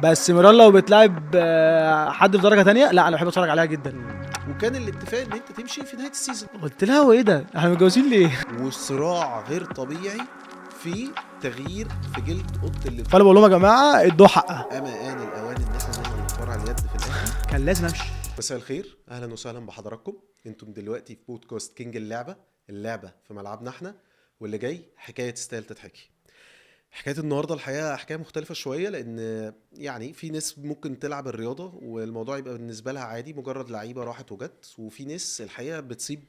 بس ميران لو بتلعب حد في درجه تانية، لا انا بحب اتفرج عليها جدا. وكان الاتفاق ان انت تمشي في نهايه السيزون، قلت لها هو ايه ده، احنا متجوزين ليه؟ وصراع غير طبيعي في تغيير في جلد اوضه اللبس. فانا بقول لهم يا جماعه ادوا حقها، اما ان الاوان ان احنا نلغي الفرع اليد في الاهلي. كان لازم امشي. مساء الخير، اهلا وسهلا بحضراتكم. انتم دلوقتي في بودكاست كينج اللعبه في ملعبنا احنا، واللي جاي حكايه تستاهل تتحكي. حكايه النهارده الحقيقه حكايه مختلفه شويه، لان يعني في ناس ممكن تلعب الرياضه والموضوع يبقى بالنسبه لها عادي، مجرد لعيبه راحت وجت، وفي ناس الحقيقه بتصيب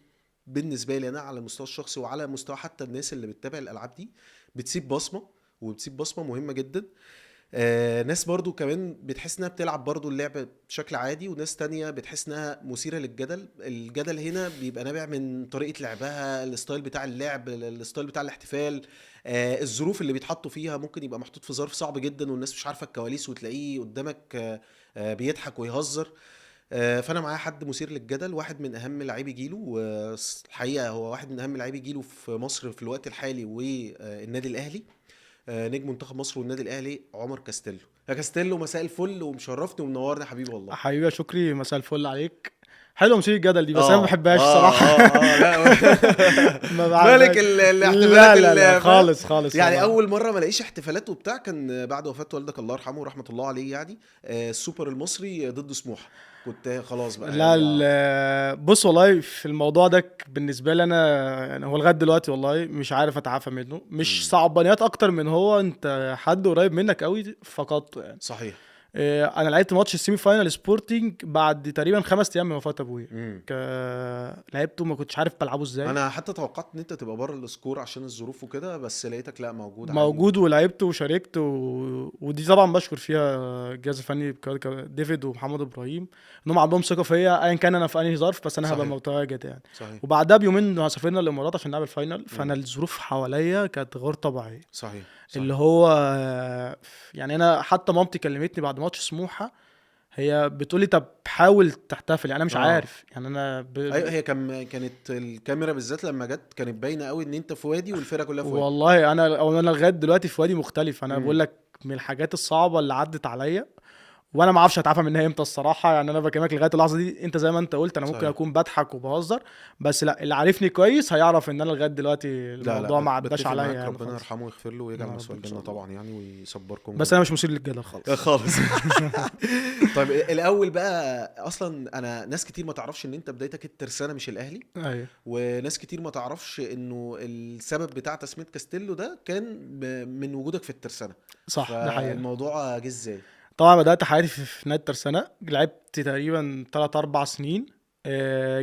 بالنسبه لي انا على المستوى الشخصي وعلى مستوى حتى الناس اللي بتتابع الالعاب دي، بتسيب بصمه، وبتسيب بصمه مهمه جدا. ناس برضو كمان بتحس انها بتلعب برضو اللعبة بشكل عادي، وناس تانية بتحس انها مثيرة للجدل. الجدل هنا بيبقى نابع من طريقة لعبها، الستايل بتاع اللعب، الستايل بتاع الاحتفال، الظروف اللي بيتحطوا فيها. ممكن يبقى محطوط في ظرف صعب جدا والناس مش عارفة الكواليس، وتلاقيه قدامك بيضحك ويهزر. فانا معايا حد مثير للجدل، واحد من اهم لاعبي جيله، والحقيقة هو واحد من اهم لاعبي جيله في مصر في الوقت الحالي والنادي الاهلي. نجم منتخب مصر والنادي الاهلي، عمر كاستيلو. يا كاستيلو مساء الفل، ومشرفني ومنورني حبيبي والله. حبيبي يا شكري، مساء الفل عليك. حلو مثير الجدل دي، بس انا ما اه بحبهاش اه صراحه. لا ما مالك بحبهاش. الاحتفالات لا اللي فاهم؟ خالص خالص يعني والله. اول مره ما الاقيش احتفالات وبتاع كان بعد وفاه والدك الله يرحمه ورحمه الله عليه، يعني السوبر المصري ضد سموحه. كنت خلاص بقى لا يعني. بص والله في الموضوع ده بالنسبه لي انا، يعني هو لغايه دلوقتي والله مش عارف اتعافى منه، مش مم. صعبانيات اكتر من هو انت حد قريب منك قوي فقدته يعني. صحيح. انا لعبت ماتش السيمي فاينال سبورتنج بعد تقريبا 5 ايام من وفاه ابويا. مم. لعبته ما كنتش عارف بلعبه ازاي. انا حتى توقعت ان انت تبقى بره السكور عشان الظروف وكده، بس لقيتك لا موجود عادي موجود ولعبت وشاركت ودي طبعا بشكر فيها الجهاز الفني ديفيد ومحمد ابراهيم، انهم عندهم ثقه فيا ايا كان انا في انهي ظرف، بس انا هبقى صحيح متواجد يعني. صحيح. وبعدها بيومين سافرنا الامارات عشان نلعب الفاينل، فانا مم. الظروف حواليا كانت غير طبيعيه. صحيح اللي صحيح. هو يعني انا حتى مامتي كلمتني بعد ماتش سموحه، هي بتقولي طب حاول تحتفل، يعني انا مش اه عارف يعني انا ايوه، هي كانت الكاميرا بالذات لما جت كانت باينه قوي ان انت في وادي والفرقه كلها في وادي. والله انا لغايه دلوقتي في وادي مختلف. انا بقول امم. لك من الحاجات الصعبه اللي عدت عليا، وانا ما اعرفش اتعافى منها امتى الصراحه. يعني انا بكلمك لغايه اللحظه دي، انت زي ما انت قلت انا ممكن صحيح. اكون بضحك وبهزر، بس لا اللي عارفني كويس هيعرف ان انا لغايه دلوقتي لا لا الموضوع ما عداش بتفق عليا معاك، يعني ربنا خالص. يرحمه ويغفر له ويجعل يا رب مسواه ان شاء الجنه الله. طبعا يعني، ويصبركم بس انا جميعا. مش مثير للجدل خالص. خالص. طيب الاول بقى، اصلا انا ناس كتير ما تعرفش ان انت بدايتك الترسانه مش الاهلي، ايوه وناس كتير ما تعرفش انه السبب بتاع تسميه كاستيلو ده كان من وجودك في الترسانه. صح، ده حقيقه. فالموضوع جه ازاي؟ طبعا بدات حياتي في نادي الترسانه، لعبت تقريبا 3 4 سنين.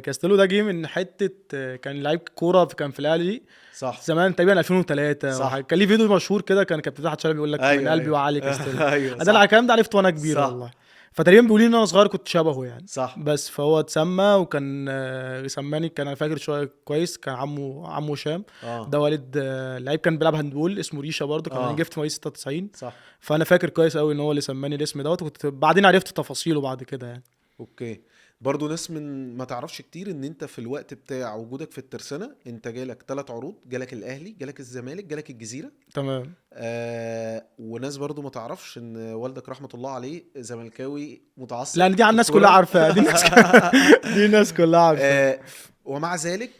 كاستيلو ده جه من حته، كان لعيب كوره كان في الاهلي صح زمان تقريبا 2003 وحاجة. صح. كان ليه فيديو مشهور كده، كان كابتن فتحي شلبي بيقول لك من ايوه قلبي ايوه. وعلي كاستيلو. ايوه ده صح الكلام ده عرفته وانا كبير صح والله. فتقريبا بيقولوا لي ان انا صغير كنت شبهه يعني. صح. بس فهو اتسمى وكان سماني، كان انا فاكر شويه كويس، كان عمه هشام. اه ده والد لعيب كان بيلعب هاندبول اسمه ريشه برضه، كان اه جه في مواليد 96. صح. فانا فاكر كويس قوي ان هو اللي سماني الاسم دوت، وكنت بعدين عرفت تفاصيله بعد كده يعني. اوكي. برضو ناس من ما تعرفش كتير ان انت في الوقت بتاع وجودك في الترسانة انت جالك 3 عروض، جالك الاهلي، جالك الزمالك، جالك الجزيرة. تمام. وناس برضو ما تعرفش ان والدك رحمة الله عليه زملكاوي متعصب لان دي على في الناس كلها الكورة. عارفاها، دي الناس كلها عارفاها. ومع ذلك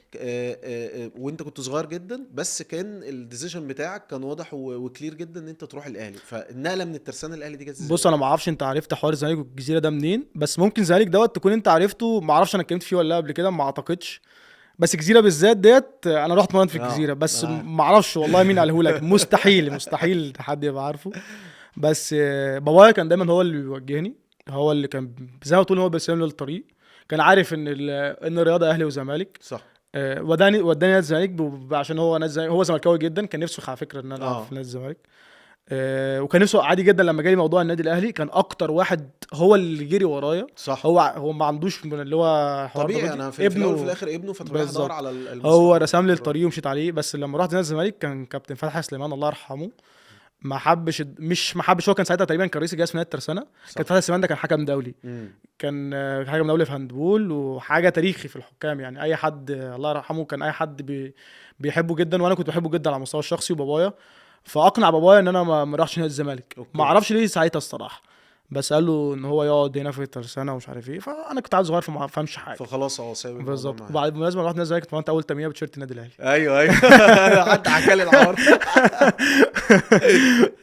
وانت كنت صغير جدا، بس كان الديسيجن بتاعك كان واضح وكلير جدا ان انت تروح الاهلي. فالنقله من الترسانه الاهلي دي جت ازاي؟ بص انا ما اعرفش انت عرفت حوار الزمالك والجزيره ده منين، بس ممكن الزمالك دوت تكون انت عرفته، ما اعرفش انا اتكلمت فيه ولا لا قبل كده، ما اعتقدش. بس الجزيره بالذات ديت انا رحت مرات في اه الجزيره، بس اه. ما اعرفش والله مين قاله لك. مستحيل مستحيل حد يبقى عارفه. بس بابايا كان دايما هو اللي بيوجهني، هو اللي كان زي ما تقول هو بيرسم لي الطريق. كان عارف ان الرياضه اهلي وزمالك. صح. وداني نادي الزمالك عشان هو نادي الزمالك، هو زملكاوي جدا، كان نفسه على فكره ان انا العب اه في نادي الزمالك. وكان نفسه عادي جدا. لما جالي موضوع النادي الاهلي كان اكتر واحد هو اللي جري ورايا. صح. هو ما عندوش من اللي هو حوار طبيعي، ضغطي انا في الاول وفي ابنه. الاخر ابنه، فتروح ادور بالظبط. على هو المصلحه رسم لي والقرار. الطريق ومشيت عليه. بس لما رحت نادي الزمالك كان كابتن فتحي سليمان الله يرحمه، ما حبش مش ما حبش. هو كان ساعتها تقريبا كان رئيس الجهاز في نادي الترسانه. صح. كابتن فتحي سليمان ده كان حكم دولي، امم. كان حكم دولي في هاندبول وحاجه تاريخي في الحكام يعني. اي حد الله يرحمه كان اي حد بيحبه جدا، وانا كنت بحبه جدا على المستوى الشخصي. وبابايا فاقنع بابايا ان انا ما اروحش نادي الزمالك، ما اوكي. اعرفش ليه ساعتها الصراحه. بس قال له ان هو يقعد هنا في الترسانه ومش عارف ايه، فانا كنت عيل صغير فما فهمش حاجه. فخلاص سايب الموضوع بالظبط. معاه. وبعد بالمناسبه رحت نادي الزمالك، اتمرنت اول تمرينه بتيشيرت النادي الاهلي. ايوه حد حكى لي الحوار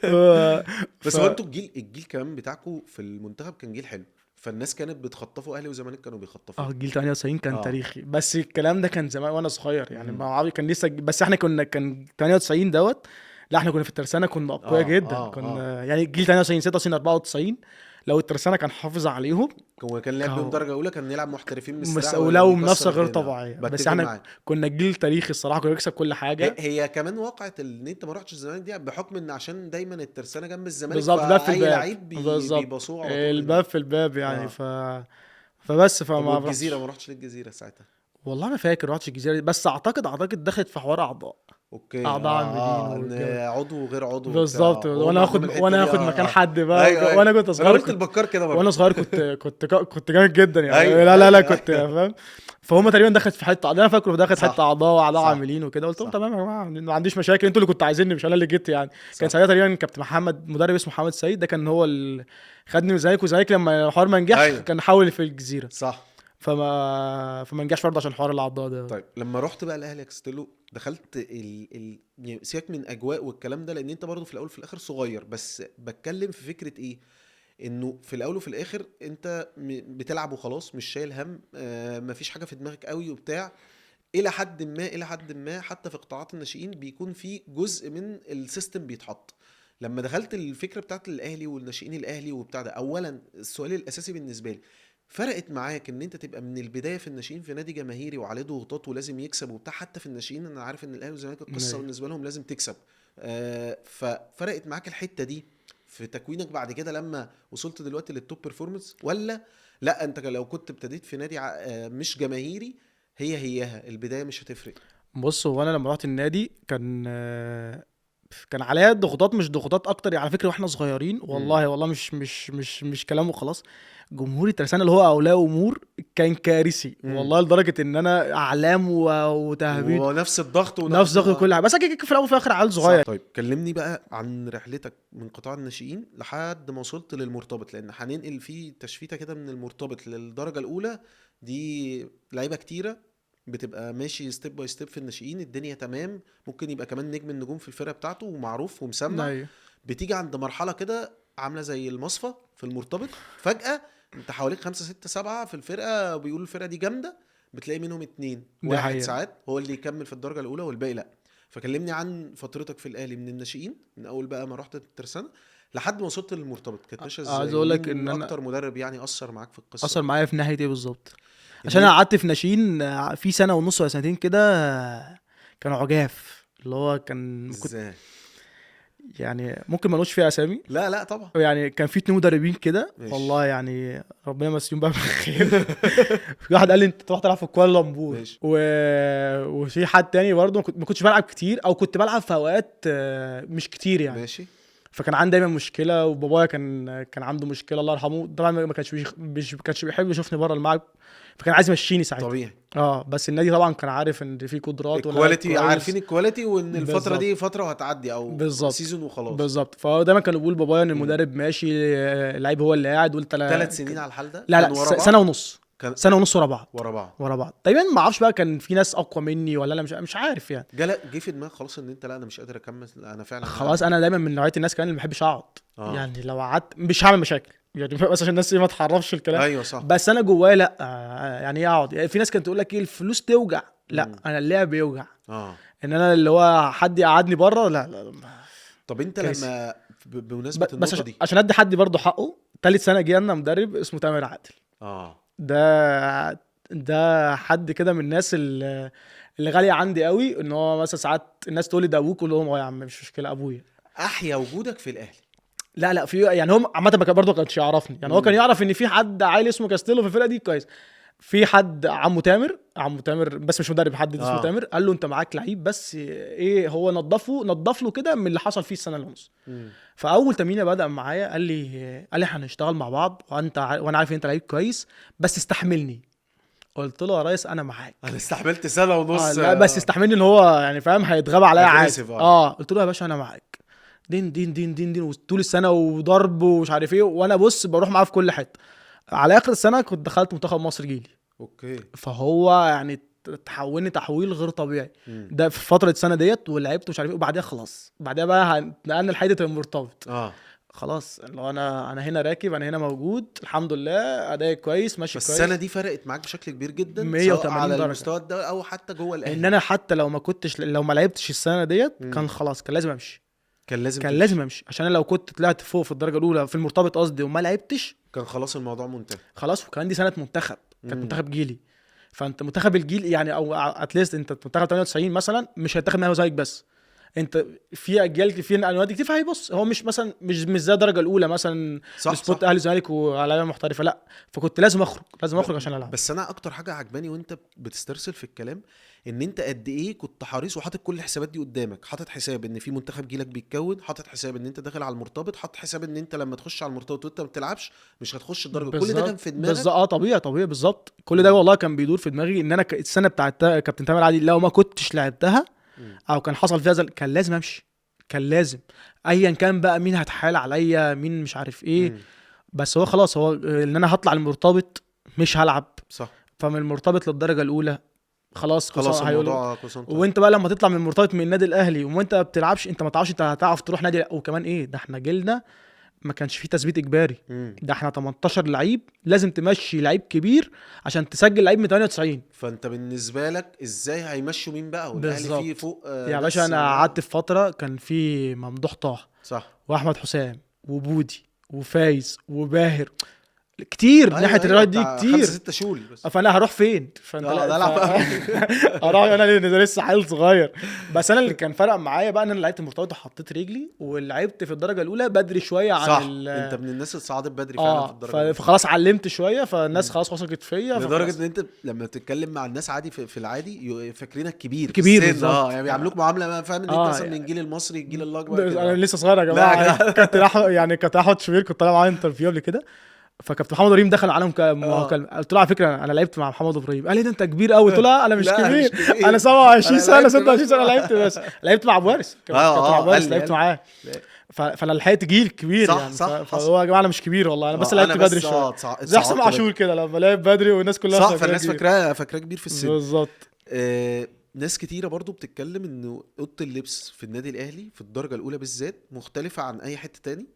ده. بس هو انتوا الجيل كمان بتاعكم في المنتخب كان جيل حلو، فالناس كانت بتخطفوا، اهلي وزمالك كانوا بيخطفوا. جيل 98 كان اه تاريخي، بس الكلام ده كان زمان وانا صغير يعني، امم ما عارف كان لسه، بس احنا كان 98 دوت. لا احنا كنا في الترسانه كنا اقوياء جدا، اه كنا يعني جيل 98 96 94 لو الترسانه كان حافظ عليهم هو كان لعب بيهم كانوا درجه اولى، كان نلعب محترفين مستريح مسؤولة ويكسر ومنافسه غير الدنيا. طبيعيه، بس بتفق احنا معاك. كنا جيل تاريخي الصراحه، كنا بنكسب كل هي, حاجه. هي كمان وقعت ان انت ما رحتش الزمالك دي بحكم ان عشان دايما الترسانه جنب الزمالك، بالظبط، باب في فاي الباب، لعيب بالظبط، بيبصوه على طول الباب هناك. في الباب يعني. اه فبس طب فما والجزيره، رحتش. ما رحتش للجزيره ساعتها؟ والله ما فاكر رحتش الجزيره دي، بس اعتقد دخلت في حوار اعضاء، اوكي اعضاء عاملين ان والجو. عضو وغير عضو وبتاع، بالظبط، وهم عندهم الحته وانا دي. اخد مكان اه حد بقى ايوه ايوه، وانا كنت انا صغير قلت البكار كده برضه. وانا صغير كنت جامد جدا يعني، ايوه لا ايوه كنت ايوه فاهم. فهم تقريبا دخلت في حته، انا فاكره دخلت حته صح اعضاء واعضاء صح عاملين وكده، قلت لهم صح تمام يا جماعه ما عنديش مشاكل، انتوا اللي كنتوا عايزيني مش انا اللي جيت يعني. كان صح ساعتها تقريبا كابتن محمد، مدرب اسمه محمد سيد، ده كان هو اللي خدني من الزمالك، والزمالك لما الحوار ما نجحش ايوه كان حاول في الجزيره، صح. فما نجحش برضه عشان حوار الاعضاء ده. طيب لما رحت بقى الاهلي يا كاستيلو، دخلت يعني سيبك من اجواء والكلام ده، لان انت برضو في الاول في الاخر صغير، بس بتكلم في فكره ايه، انه في الاول وفي الاخر انت بتلعب وخلاص، مش شايل هم، مفيش حاجه في دماغك قوي وبتاع، الى حد ما حتى في قطاعات الناشئين بيكون في جزء من السيستم بيتحط. لما دخلت الفكره بتاعت الاهلي والناشئين الاهلي وبتاع ده، اولا السؤال الاساسي بالنسبه لي، فرقت معاك ان انت تبقى من البدايه في الناشئين في نادي جماهيري وعليه ضغوطات ولازم يكسب وبتاع، حتى في الناشئين انا عارف ان الاهلي والزمالك القصه أيوة. بالنسبه لهم لازم تكسب، ففرقت معاك الحته دي في تكوينك بعد كده لما وصلت دلوقتي للتوب بيرفورمانس، ولا لا انت لو كنت ابتديت في نادي مش جماهيري هيها البدايه مش هتفرق؟ بص، هو انا لما رحت النادي كان عليا ضغوطات، مش ضغوطات اكتر يعني، على فكره واحنا صغيرين امم والله مش كلام وخلاص. جمهور الترسانة اللي هو اولياء امور كان كارثي امم والله، لدرجه ان انا اعلام وتهبيط، ونفس الضغط نفس ونفس ضغط كل حاجه، بس أكيد في الاول وفي الاخر عيل صح. صغير. طيب كلمني بقى عن رحلتك من قطاع الناشئين لحد ما وصلت للمرتبط، لان هننقل فيه تشفيته كده من المرتبط للدرجه الاولى. دي لعيبه كتيره بتبقى ماشي ستيب باي ستيب في الناشئين، الدنيا تمام، ممكن يبقى كمان نجم النجوم في الفرقه بتاعته ومعروف ومسمع، ايوه، بتيجي عند مرحله كده عامله زي المصفى في المرتبط، فجاه انت حواليك 5 6 7 في الفرقه بيقولوا الفرقه دي جامده، بتلاقي منهم 2 دي 1 حقيقه. ساعات هو اللي يكمل في الدرجه الاولى والباقي لا. فكلمني عن فترتك في الاهلي من الناشئين، من اول بقى ما رحت الترسانة لحد ما وصلت للمرتبط، كانت ماشيه عايز ازاي، اقول لك ان ومين انا اكتر مدرب يعني اثر معاك في القصه اثر دي؟ معايا في ناحيه ايه بالظبط، عشان انا ان قعدت في ناشئين في سنه ونص ولا سنتين كده، كانوا عجاف، اللي هو كنت ازاي؟ يعني ممكن ملوش فيها اسامي لا لا طبعا. يعني. كان في 2 مدربين كده ماشي والله يعني، ربنا يمسيهم بقى بالخير. في واحد قال لي انت تروح تلعب في كوالالمبور ماشي وفي حد تاني برضه ما كنتش بلعب كتير، او كنت بلعب في اوقات مش كتير يعني. ماشي فكان عندي دايما مشكله، وبابايا كان عنده مشكله الله يرحمه طبعا، ما كانش بيحب يشوفني بره الملعب، فكان عايز يمشيني ساعتها. طبيعي. بس النادي طبعا كان عارف ان في قدرات ولا الكواليتي، عارفين الكواليتي وان الفتره دي بالظبط، فتره وهتعدي او بالظبط، سيزون وخلاص. بالظبط. فهو دايما كان بيقول بابايا ان مم. المدرب ماشي، اللعيب هو اللي قاعد، وانت 3 سنين على الحال ده لا كانوا ورا سنه بعض؟ ونص، كان سنه ونص ورا بعض، ورا بعض ورا بعض تقريبا. ما اعرفش بقى كان في ناس اقوى مني ولا انا مش عارف يعني. جه في دماغك خلاص ان انت لا انا مش قادر اكمل، لا انا فعلا خلاص، انا دايما من نوعيه الناس كمان اللي ما بحبش اقعد يعني، لو قعدت مش هعمل مشاكل يعني، بس عشان الناس ما تحرفش الكلام. ايوه صح. بس انا جوايا لا، يعني ايه اقعد يعني. في ناس كانت تقول لك ايه الفلوس توجع، لا مم. انا اللعب يوجع، اه ان انا اللي هو حد يقعدني بره، لا طب انت كارثي. لما بمناسبه بس النقطه دي عشان ادي حد برضه حقه، تالت سنه جه لنا مدرب اسمه تامر عادل. اه ده حد كده من الناس اللي غاليه عندي قوي، ان هو مثلا ساعات الناس تقول لي ده ابوك، اقول لهم اه يا عم مش مشكله ابويا. احيا وجودك في الاهلي. لا في يعني هم عامه برضه ما كانش يعرفني يعني، هو كان مم. يعرف ان في حد عيل اسمه كاستيلو في الفرقه دي كويس. في حد عمو تامر بس مش مدرب، حد اسمه اه تامر قال له انت معاك لعيب، بس ايه هو نضف له كده من اللي حصل فيه السنه اللي ونص. مم. فاول تمرينه بدا معايا قال لي هنشتغل مع بعض، وانا عارف ان انت لعيب كويس بس استحملني. قلت له يا ريس انا معاك. انا استحملت سنه ونص لا بس استحملني، ان هو يعني فاهم هيتغاب عليا عادي. aggressive، قلت له يا باشا انا معاك، دين دين دين دين دين طول السنه وضرب ومش عارف ايه، وانا بص بروح معاه في كل حته. على اخر السنه كنت دخلت منتخب مصر جيلي. اوكي. فهو يعني تحولني تحويل غير طبيعي. ده في فتره السنه ديت ولعبت ومش عارف ايه، وبعدها خلاص بعدها بقى نقلنا لحته المرتبط. خلاص لو انا هنا راكب، انا هنا موجود الحمد لله، اداء كويس ماشي بس كويس. السنه دي فرقت معاك بشكل كبير جدا 180 سواء على درجة. المستوى ده او حتى جوه الاهلي. ان انا حتى لو ما لعبتش السنه ديت كان خلاص كان لازم امشي. كان تمشي. لازم امشي، عشان انا لو كنت طلعت فوق في الدرجه الاولى في المرتبط قصدي وما لعبتش كان خلاص الموضوع منتهي. خلاص. وكان دي سنه منتخب، كانت منتخب جيلي. فانت منتخب الجيل يعني، او اتليست انت منتخب 98 مثلا مش هيتاخد معاه زيك، بس انت في اجيال في انواع كتير. فهيبص هو مش مثلا مش زي الدرجه الاولى مثلا سبوت اهلي الزمالك ولاعيبه محترفه، لا. فكنت لازم اخرج عشان العب. بس انا اكتر حاجه عجباني وانت بتسترسل في الكلام ان انت قد ايه كنت حريص وحاطط كل الحسابات دي قدامك. حاطط حساب ان في منتخب جيلك بيتكون، حاطط حساب ان انت داخل على المرتبط، حاطط حساب ان انت لما تخش على المرتبط وانت ما بتلعبش مش هتخش الدرجه. كل ده كان في دماغك بالظبط. طبيعي بالظبط. كل ده والله كان بيدور في دماغي ان انا السنه بتاعت كابتن تامر عادل لو ما كنتش لعبتها او كان حصل فيها كان لازم امشي. كان لازم ايا كان بقى مين هتحايل عليا مين مش عارف ايه. بس هو خلاص هو ان انا هطلع المرتبط مش هلعب. صح. فمن المرتبط للدرجه الاولى خلاص الموضوع وانت بقى لما تطلع من المرتبط من النادي الاهلي وانت ما بتلعبش، انت ما تعرفش انت هتعرف تروح نادي. وكمان ايه ده، احنا جيلنا ما كانش فيه تثبيت اجباري. ده احنا 18 لعيب لازم تمشي لعيب كبير عشان تسجل لعيب من 98. فانت بالنسبه لك ازاي هيمشوا مين بقى والاهلي فيه فوق يا باشا انا قعدت في فتره كان في ممدوح طه صح واحمد حسام وبودي وفايز وباهر كتير. أيوة ناحيه الرياض دي كتير 5-6 شهور بس. فانا هروح فين؟ فانت اروح انا اللي لسه حيل صغير. بس انا اللي كان فرق معايا بقى ان انا لعبت مرتبط وحطيت رجلي ولعبت في الدرجه الاولى بدري شويه عن صح. انت من الناس اللي صعدت بدري فعلا في الدرجه فخلاص علمت شويه فالناس خلاص وثقت فيا لدرجه ان انت لما تتكلم مع الناس عادي في العادي فاكرينك كبير بالظبط. يعني بيعاملوك معامله فاهم ان انت مثلا من الجيل المصري الجيل الاكبر كده. انا لسه صغير يا جماعه. كابتن احمد شوبير كنت طالع معاه انترفيو قبل كده، فكابتن محمد ابراهيم دخل عليهم كمكالمه. قلت له على فكره انا لعبت مع محمد ابراهيم. قال لي ده انت كبير قوي. قلت له انا مش كبير. انا 27 سنه 26 سنه لعبت، بس لعبت مع ابو وارث. كابتن ابو وارث لعبت معاه. فانا لحقت جيل كبير صح يعني. صح. فهو يا جماعه انا مش كبير والله، انا بس لعبت بدري شويه زي حسام عاشور كده لما لعب بدري والناس كلها صح. فالناس فاكراه كبير في السن بالظبط. ناس كتيره برضو بتتكلم انه اوضه اللبس في النادي الاهلي في الدرجه الاولى بالذات مختلفه عن اي حته تاني.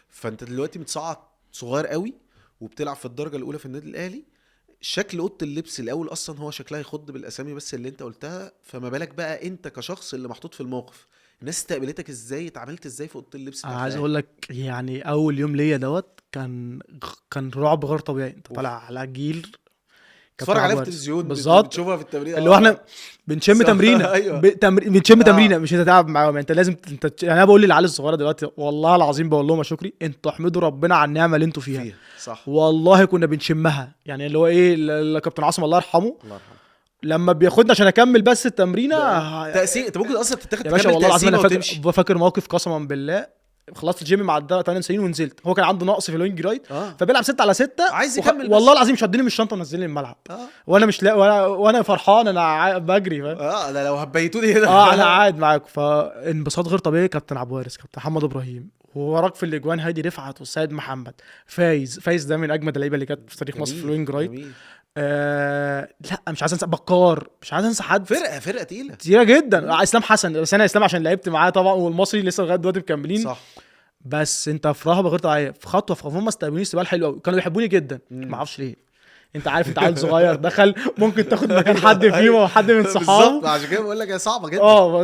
فانت دلوقتي متصعد صغير قوي وبتلعب في الدرجه الاولى في النادي الاهلي. شكل اوضه اللبس الاول اصلا هو شكلها يخض بالاسامي بس اللي انت قلتها، فما بالك بقى انت كشخص اللي محطوط في الموقف. الناس استقبلتك ازاي؟ اتعاملت ازاي في اوضه اللبس؟ عايز اقول لك يعني اول يوم ليا كان رعب غير طبيعي. انت طالع على جيل تتفرج عليها في التلفزيون بالظبط، بتشوفها في التمرين اللي هو احنا بنشم تمرينه. أيوة. بنشم تمرينه مش هتتعب معاهم. انت لازم يعني انا بقول للعيال الصغيره دلوقتي والله العظيم بقول لهم يا شكري انتوا احمدوا ربنا على النعمه اللي انتوا فيها. صح. والله كنا بنشمها يعني اللي هو ايه كابتن عاصم الله يرحمه لما بياخدنا عشان اكمل بس التمرينه تأثير. انت ممكن اصلا تتاخد يا باشا والله العظيم. انا فاكر موقف قسما بالله. خلصت الجيم مع 98 ونزلت، هو كان عنده نقص في الوينج رايت فبيلعب 6-6 عايز يكمل والله العظيم شدني من الشنطه ونزلني الملعب وانا مش وانا فرحان انا بجري فاهم. انا لو هبيتوني هنا انا قاعد معاكم. فانبساط غير طبيعي. كابتن عبد الوارث، كابتن محمد ابراهيم، ووراك في الاجوان هادي رفعت والسيد محمد، فايز ده من اجمد اللعيبه اللي كانت في تاريخ مصر في الوينج رايت. لا مش عايز انسى بكار، مش عايز انسى حد. فرقه تقيله جدا. اسلام حسن، بس انا اسلام عشان لعبت معاه طبعا والمصري لسه لغايه دلوقتي مكملين صح. بس انت في رهبه غير طبيعيه في خطوه هم استقبلوني استقبال حلو قوي. كانوا بيحبوني جدا ما اعرفش ليه. انت عارف انت عيل صغير دخل ممكن تاخد مكان حد فيهم او حد من صحابه بالظبط. عشان كده بقول لك هي صعبه جدا.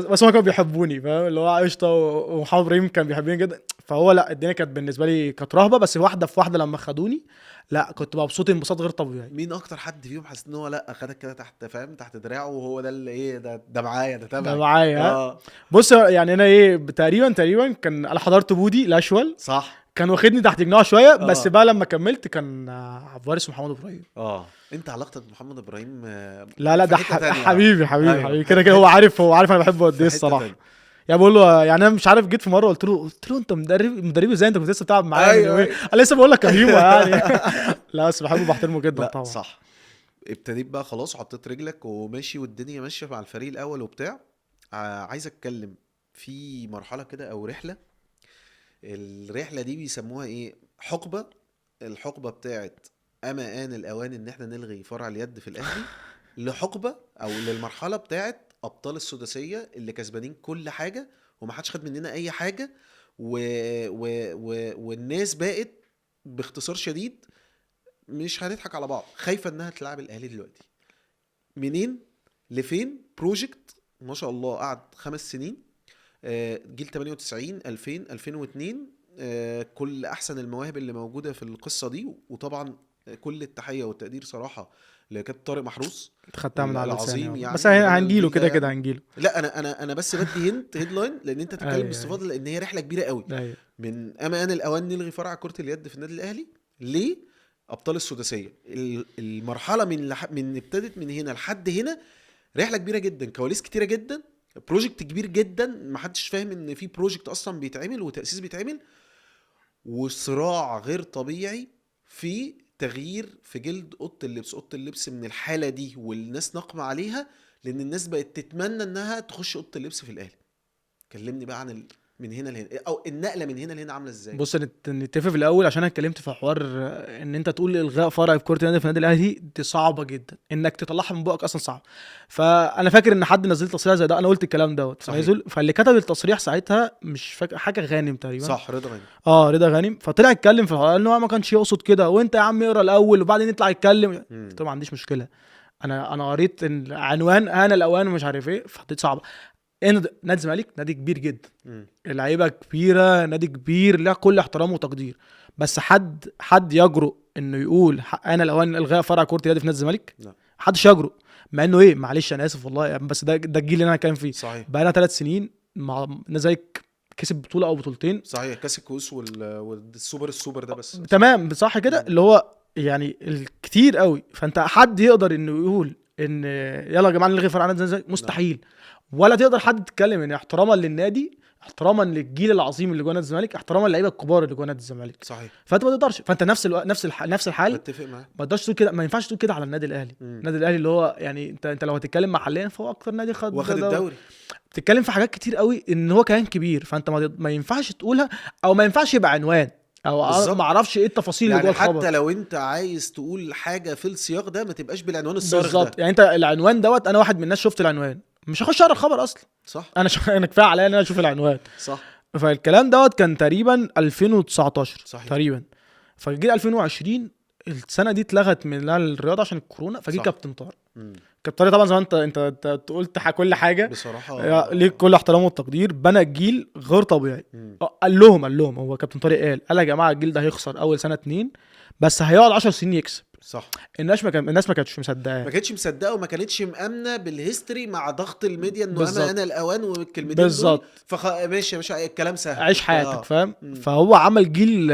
بس هم كانوا بيحبوني فاهم اللي هو قشطه. ومحمد ابراهيم كان بيحبني جدا. فهو لا الدنيا كانت بالنسبه لي كانت رهبه بس واحده في واحده لما خدوني لا كنت مبسوط انبساط غير طبيعي. مين اكتر حد فيهم حسيت ان هو لا اخدك كده تحت فاهم تحت دراعه وهو ده اللي ايه ده معايا ده تبعي ده معايا بص يعني انا ايه تقريبا كان انا حضرت بودي الاشول صح. كان واخدني تحت جناحه شويه بس بقى لما كملت كان عبد الوارث ومحمد ابراهيم. انت علاقتك بمحمد ابراهيم لا ده حبيبي كده هو عارف انا بحبه قد ايه الصراحه. يعني بقول له يعني انا مش عارف جيت في مره قلت له انت مدرب ازاي انت كنت لسه بتلعب معايا انا لسه بقول لك كهيوه يعني لا بس بحبه وبحترمه جدا طبعا. صح. ابتديت بقى خلاص وحطيت رجلك وماشي والدنيا ماشيه مع الفريق الاول وبتاع. عايز اتكلم في مرحله كده او رحله الرحله دي بيسموها ايه، حقبه. الحقبه بتاعت اما ان الاوان ان احنا نلغي فرع اليد في الاهلي، لحقبه او للمرحله بتاعت ابطال السداسيه اللي كسبانين كل حاجه ومحدش خد مننا اي حاجه، و... والناس بقت باختصار شديد، مش هنضحك على بعض، خايفه انها تلعب الاهلي دلوقتي. منين لفين؟ بروجكت ما شاء الله قعد 5 سنين، جيل 98 2000 2002، كل احسن المواهب اللي موجوده في القصه دي. وطبعا كل التحيه والتقدير صراحه لكابتن طارق محروس خدتها من على العظيم لساني يعني. بس الراجل هنجيله ده كده يعني، كده هنجيله. لا انا بس بدي هنت هيدلاين لان انت تتكلم ايوه باستفاضه، لان هي رحله كبيره قوي. ايوه من اما ان الاوان نلغي فرع كره اليد في النادي الاهلي ليه ابطال السداسيه. المرحله من ابتدت من هنا لحد هنا، رحله كبيره جدا، كواليس كتيره جدا، بروجكت كبير جدا، ما حدش فاهم ان في بروجكت اصلا بيتعمل وتاسيس بيتعمل، وصراع غير طبيعي في تغيير في جلد اوضه اللبس. اوضه اللبس من الحاله دي والناس نقمه عليها، لان الناس بقت تتمنى انها تخش اوضه اللبس في الاهلي. كلمني بقى عن من هنا لهنا، او النقله من هنا لهنا عامله ازاي. بص نتفق في الاول، عشان انا اتكلمت في حوار ان انت تقول الغاء فرع في كره اليد في النادي الاهلي دي صعبه جدا، انك تطلعها من بقك اصلا صعب. فانا فاكر ان حد نزل تصريح زي ده، انا قلت الكلام دوت صحيح. فنزل، فاللي كتب التصريح ساعتها مش فاكر حاجه، غانم تقريبا، صح، رضا غانم. رضا غانم. فطلع يتكلم في الحوار انه ما كانش يقصد كده، وانت يا عم اقرا الاول وبعدين نطلع يتكلم. قلت له ما عنديش مشكله، انا قريت العنوان انا الاوان ومش عارف ايه، فحطيت صعبه. نادي الزمالك نادي كبير جدا، اللعيبه كبيره، نادي كبير له كل احترام وتقدير، بس حد يجرؤ انه يقول انا الاوان الغاء فرع كره اليد في نادي الزمالك؟ لا، محدش يجرؤ. مع انه ايه، معلش انا اسف والله، بس ده الجيل اللي انا كان فيه. صحيح. بقى لنا 3 سنين مع نادي الزمالك كسب بطوله او بطولتين. صحيح، كاس الكؤوس والسوبر ده بس. تمام صح كده، اللي هو يعني الكتير قوي. فانت حد يقدر انه يقول ان يلا يا جماعه نلغي فرع نادي الزمالك؟ مستحيل. ولا تقدر حد تتكلم ان احتراما للنادي، احتراما للجيل العظيم اللي جوه نادي الزمالك، احتراما للعيبه الكبار اللي جوه نادي الزمالك. صحيح. فانت ما تقدرش، فانت نفس الحال بتفق معاك. ما تقدرش تقول كده، ما ينفعش تقول كده على النادي الاهلي. النادي الاهلي اللي هو يعني انت لو هتتكلم محليا فهو اكتر نادي واخد الدوري، بتتكلم في حاجات كتير قوي ان هو كيان كبير، فانت ما ينفعش تقولها، او ما ينفعش يبقى عنوان، او ما اعرفش ايه التفاصيل يعني اللي جوه الخبر. حتى لو انت عايز تقول حاجه في السياق ده ما تبقاش بالعنوان الصارخ ده. بالظبط، يعني انت العنوان دوت، انا واحد من الناس شفت العنوان مش هخش اقرا الخبر اصلا. صح. انا كفايه عليا ان انا اشوف العنوان. صح. فالكلام دوت كان تقريبا 2019 صحيح. تقريبا. فجي 2020 السنه دي اتلغت من الرياضه عشان الكورونا، فجي كابتن طارق. كابتن طارق طبعا زي ما انت قلت كل حاجه بصراحه، ليه كل احترام والتقدير، بنى جيل غير طبيعي. قال لهم هو كابتن طارق قال يا جماعه الجيل ده هيخسر اول سنه 2 بس هيقعد 10 سنين يكسب. صح. الناس ما كانتش مصدقاه، ما كانتش مصدقه وما كانتش مامنه بالهيستوري مع ضغط الميديا انه بالزبط. انا الاوان والكلمتين بالظبط. ماشي يا باشا الكلام سهل، عيش حياتك فاهم. فهو عمل جيل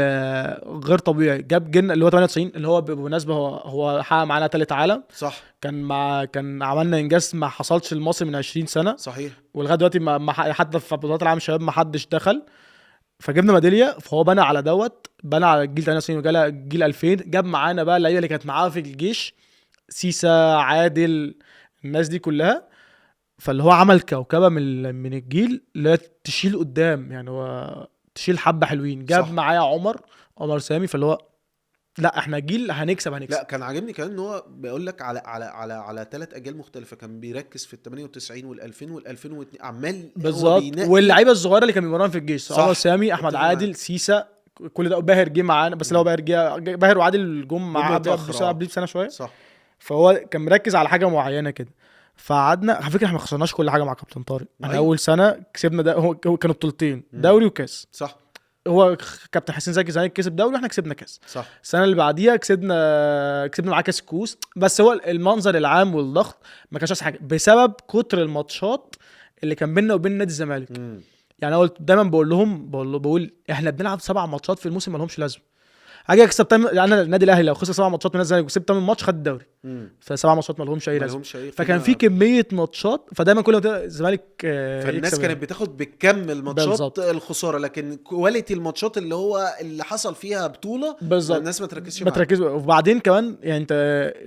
غير طبيعي، جاب جيل اللي هو 98 اللي هو بالمناسبه هو حقق معانا ثالث عالم. صح. كان عملنا انجاز ما حصلش لمصر من 20 سنه. صحيح. ولغايه دلوقتي حتى في بطولات العالم الشباب ما حدش دخل، فجبنا ميداليه. فهو بنى على الجيل 98 وجال جيل 2000، جاب معانا بقى اللعيبه اللي كانت معاه في الجيش، سيسا، عادل، الناس دي كلها. فاللي هو عمل كوكبه من الجيل اللي تشيل قدام، يعني هو تشيل حبه حلوين. جاب معايا عمر سامي، فاللي هو لا احنا جيل هنكسب. لا كان عاجبني كمان ان هو بيقول لك على 3 اجيال مختلفه، كان بيركز في ال 98 وال2000 وال2002 عمال بالظبط. واللعيبه الصغيره اللي كان بيمرن في الجيش، عمر سامي، احمد عادل، سيسا، كل ده. باهر جه معانا، بس لو باهر وعادل جم معاه قبل بسنه شويه. صح. فهو كان مركز على حاجه معينه كده. فقعدنا على فكره احنا ما خسرناش كل حاجه مع كابتن طارق. انا اول سنه كسبنا ده، هو كانوا بطولتين، دوري وكاس. صح. هو كابتن حسين زكي زمان كسب دوري واحنا كسبنا كاس. صح. السنه اللي بعديها كسبنا معاه كاس كوس. بس هو المنظر العام والضغط ما كانش حاجه بسبب كتر الماتشات اللي كان بيننا وبين نادي الزمالك. يعني انا دايما بقول احنا بنلعب 7 ماتشات في الموسم ما لهمش لازمه. اجي اكسب يعني النادي الاهلي لو خسر 7 ماتشات من الزمالك وكسب 8 ماتش خد الدوري. ف7 ماتشات ما لهمش اي لازمه. فكان في كميه ماتشات، فدايما كل ما الزمالك فالناس كانت بتاخد بالكم الماتشات الخساره، لكن كواليتي الماتشات اللي حصل فيها بطوله بالظبط الناس ما تركزش. وبعدين كمان يعني انت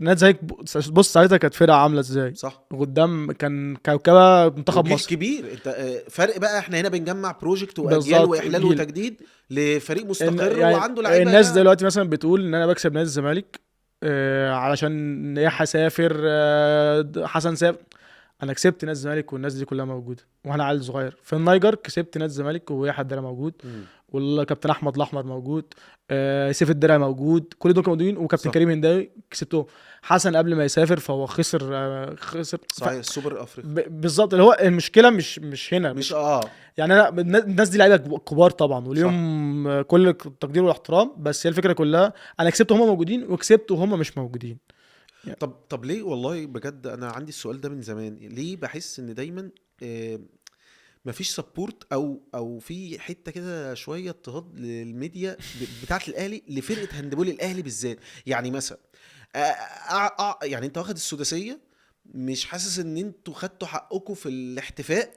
نادي الزمالك بص ساعتها كانت فرقه عامله ازاي. صح. قدام كان كوكبه منتخب مصر كبير. انت فرق بقى، احنا هنا بنجمع بروجكت واجيال واحلال وتجديد، لفريق مستقر يعني وعنده لعيبه. الناس دلوقتي مثلا بتقول ان انا بكسب نادي الزمالك علشان يحيى سافر، حسن سافر. انا كسبت نادي الزمالك والناس دي كلها موجوده وانا عيل صغير في النيجر، كسبت نادي الزمالك ويحيى الدرع موجود، مم. والكابتن احمد الاحمر موجود، سيف الدرع موجود، كل دول كانوا موجودين، وكابتن صح. كريم هنداوي كسبتهم. حسن قبل ما يسافر فهو خسر، خسر صحيح، السوبر الافريقي. بالظبط. اللي هو المشكله مش هنا، مش يعني انا الناس دي لعيبه كبار طبعا صح. وليهم كل التقدير والاحترام، بس هي الفكره كلها انا كسبت وهم موجودين وكسبت وهم مش موجودين. طب ليه والله بجد انا عندي السؤال ده من زمان، ليه بحس ان دايما آه، مفيش سبورت او في حته كده شويه اضطهاد للميديا بتاعت الاهلي لفرقه هاندبول الاهلي بالذات. يعني مثلا يعني انت واخد السداسيه، مش حاسس ان انتوا خدتوا حقكم في الاحتفاء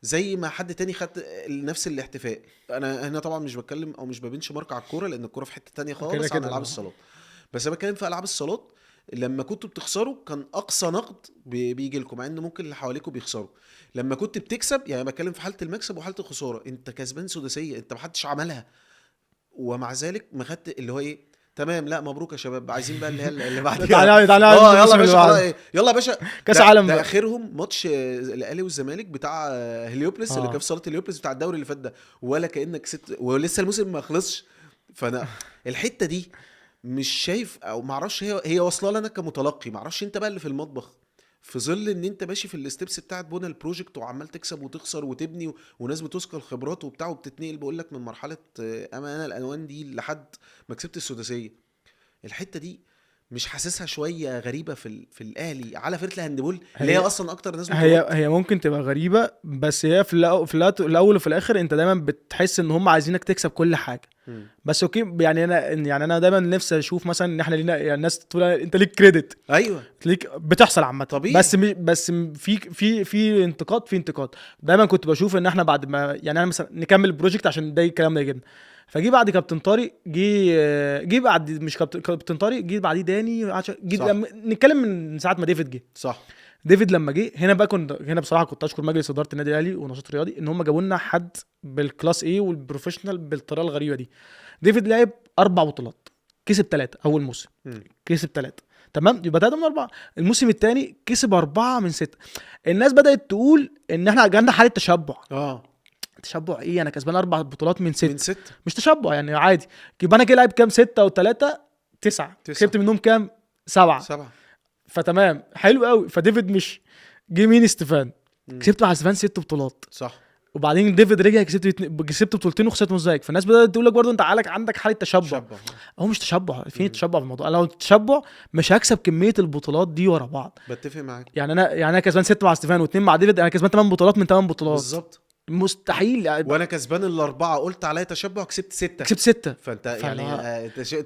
زي ما حد تاني خد نفس الاحتفاء. انا هنا طبعا مش بتكلم او مش ببنش مارك على الكوره، لان الكوره في حته تانية كده خالص عن كده العاب الصالات. بس انا بتكلم في العاب الصالات، لما كنتوا بتخسروا كان اقصى نقد بيجي لكم، مع ان ممكن اللي حواليكوا بيخسروا. لما كنت بتكسب، يعني بتكلم في حاله المكسب وحاله الخساره، انت كسبان سداسيه، انت محدش عملها، ومع ذلك ما خدت اللي هو ايه. تمام، لا مبروك يا شباب، عايزين بقى اللي هي اللي بعديها. تعالى اه يلا الموسم يا اللي باشا، خلاص بعده. ايه، يلا يا باشا. كاس ده, عالم ده بقى. اخرهم ماتش الاهلي والزمالك بتاع هليوبلس، اللي كان في صاله هليوبلس بتاع الدوري اللي فات ده، ولا كانك كسبت ولسه الموسم ما خلصش. فانا الحته دي مش شايف، او معرفش هي واصله لنا كمتلقي، معرفش انت بقى اللي في المطبخ، في ظل ان انت ماشي في الستبس بتاعت بونا البروجكت وعمال تكسب وتخسر وتبني وناس بتثقل خبرات وبتاع، وبتتنقل بقول لك من مرحله امانه الالوان دي لحد ما كسبت السداسيه. الحته دي مش حاسسها شويه غريبه في الاهلي على فرقه الهاندبول اللي هي اصلا اكتر ناس بطولات؟ هي ممكن تبقى غريبه، بس هي الاول وفي الاخر انت دايما بتحس ان هم عايزينك تكسب كل حاجه. بس اوكي، يعني انا دايما نفسي اشوف مثلا ان احنا لينا، يعني الناس تقول انت ليك كريدت، ايوه ليك بتحصل عامه، طبيعي. بس في انتقاد دايما كنت بشوف ان احنا بعد ما، يعني انا مثلا نكمل البروجكت عشان ده الكلام ده يجينا. فجي بعد كابتن طارق، جه بعد، مش كابتن طارق، جه بعديه داني، صح. نتكلم من ساعه ما ديفيد جه. صح. ديفيد لما جه هنا بقى، هنا بصراحه كنت اشكر مجلس اداره النادي الاهلي ونشاط رياضي ان هم جابوا لنا حد بالكلاس ايه والبروفيشنال بالطريقه الغريبه دي. ديفيد لعب 4 بطولات، كسب 3 اول موسم، كسب 3 تمام، يبقى 3 من 4. الموسم الثاني كسب 4 من 6. الناس بدات تقول ان احنا جالنا حاله تشبع. تشبع ايه؟ انا كسبان 4 بطولات من 6. مش تشبع يعني، عادي. يبقى انا كده لعب كام؟ 6 و3 9، كسبت منهم كام؟ 7. فتمام، حلو قوي. فديفيد مش جه مين؟ استفان. كسبت مع استفان 6 بطولات، صح. وبعدين ديفيد رجع كسبت بطولتين وخسرت موزايك. فالناس بدات تقول لك برضه انت عندك حاله تشبع. هو مش تشبع، في تشبع في الموضوع. انا لو تشبع مش هكسب كميه البطولات دي ورا بعض. بتفق معاك. يعني انا كسبان 6 مع استفان و2 مع ديفيد، انا كسبان 8 بطولات من 8 بطولات بالظبط. مستحيل يعني. وانا كسبان ال4 قلت عليا تشبع، كسبت 6. كسبت 6. فانت يعني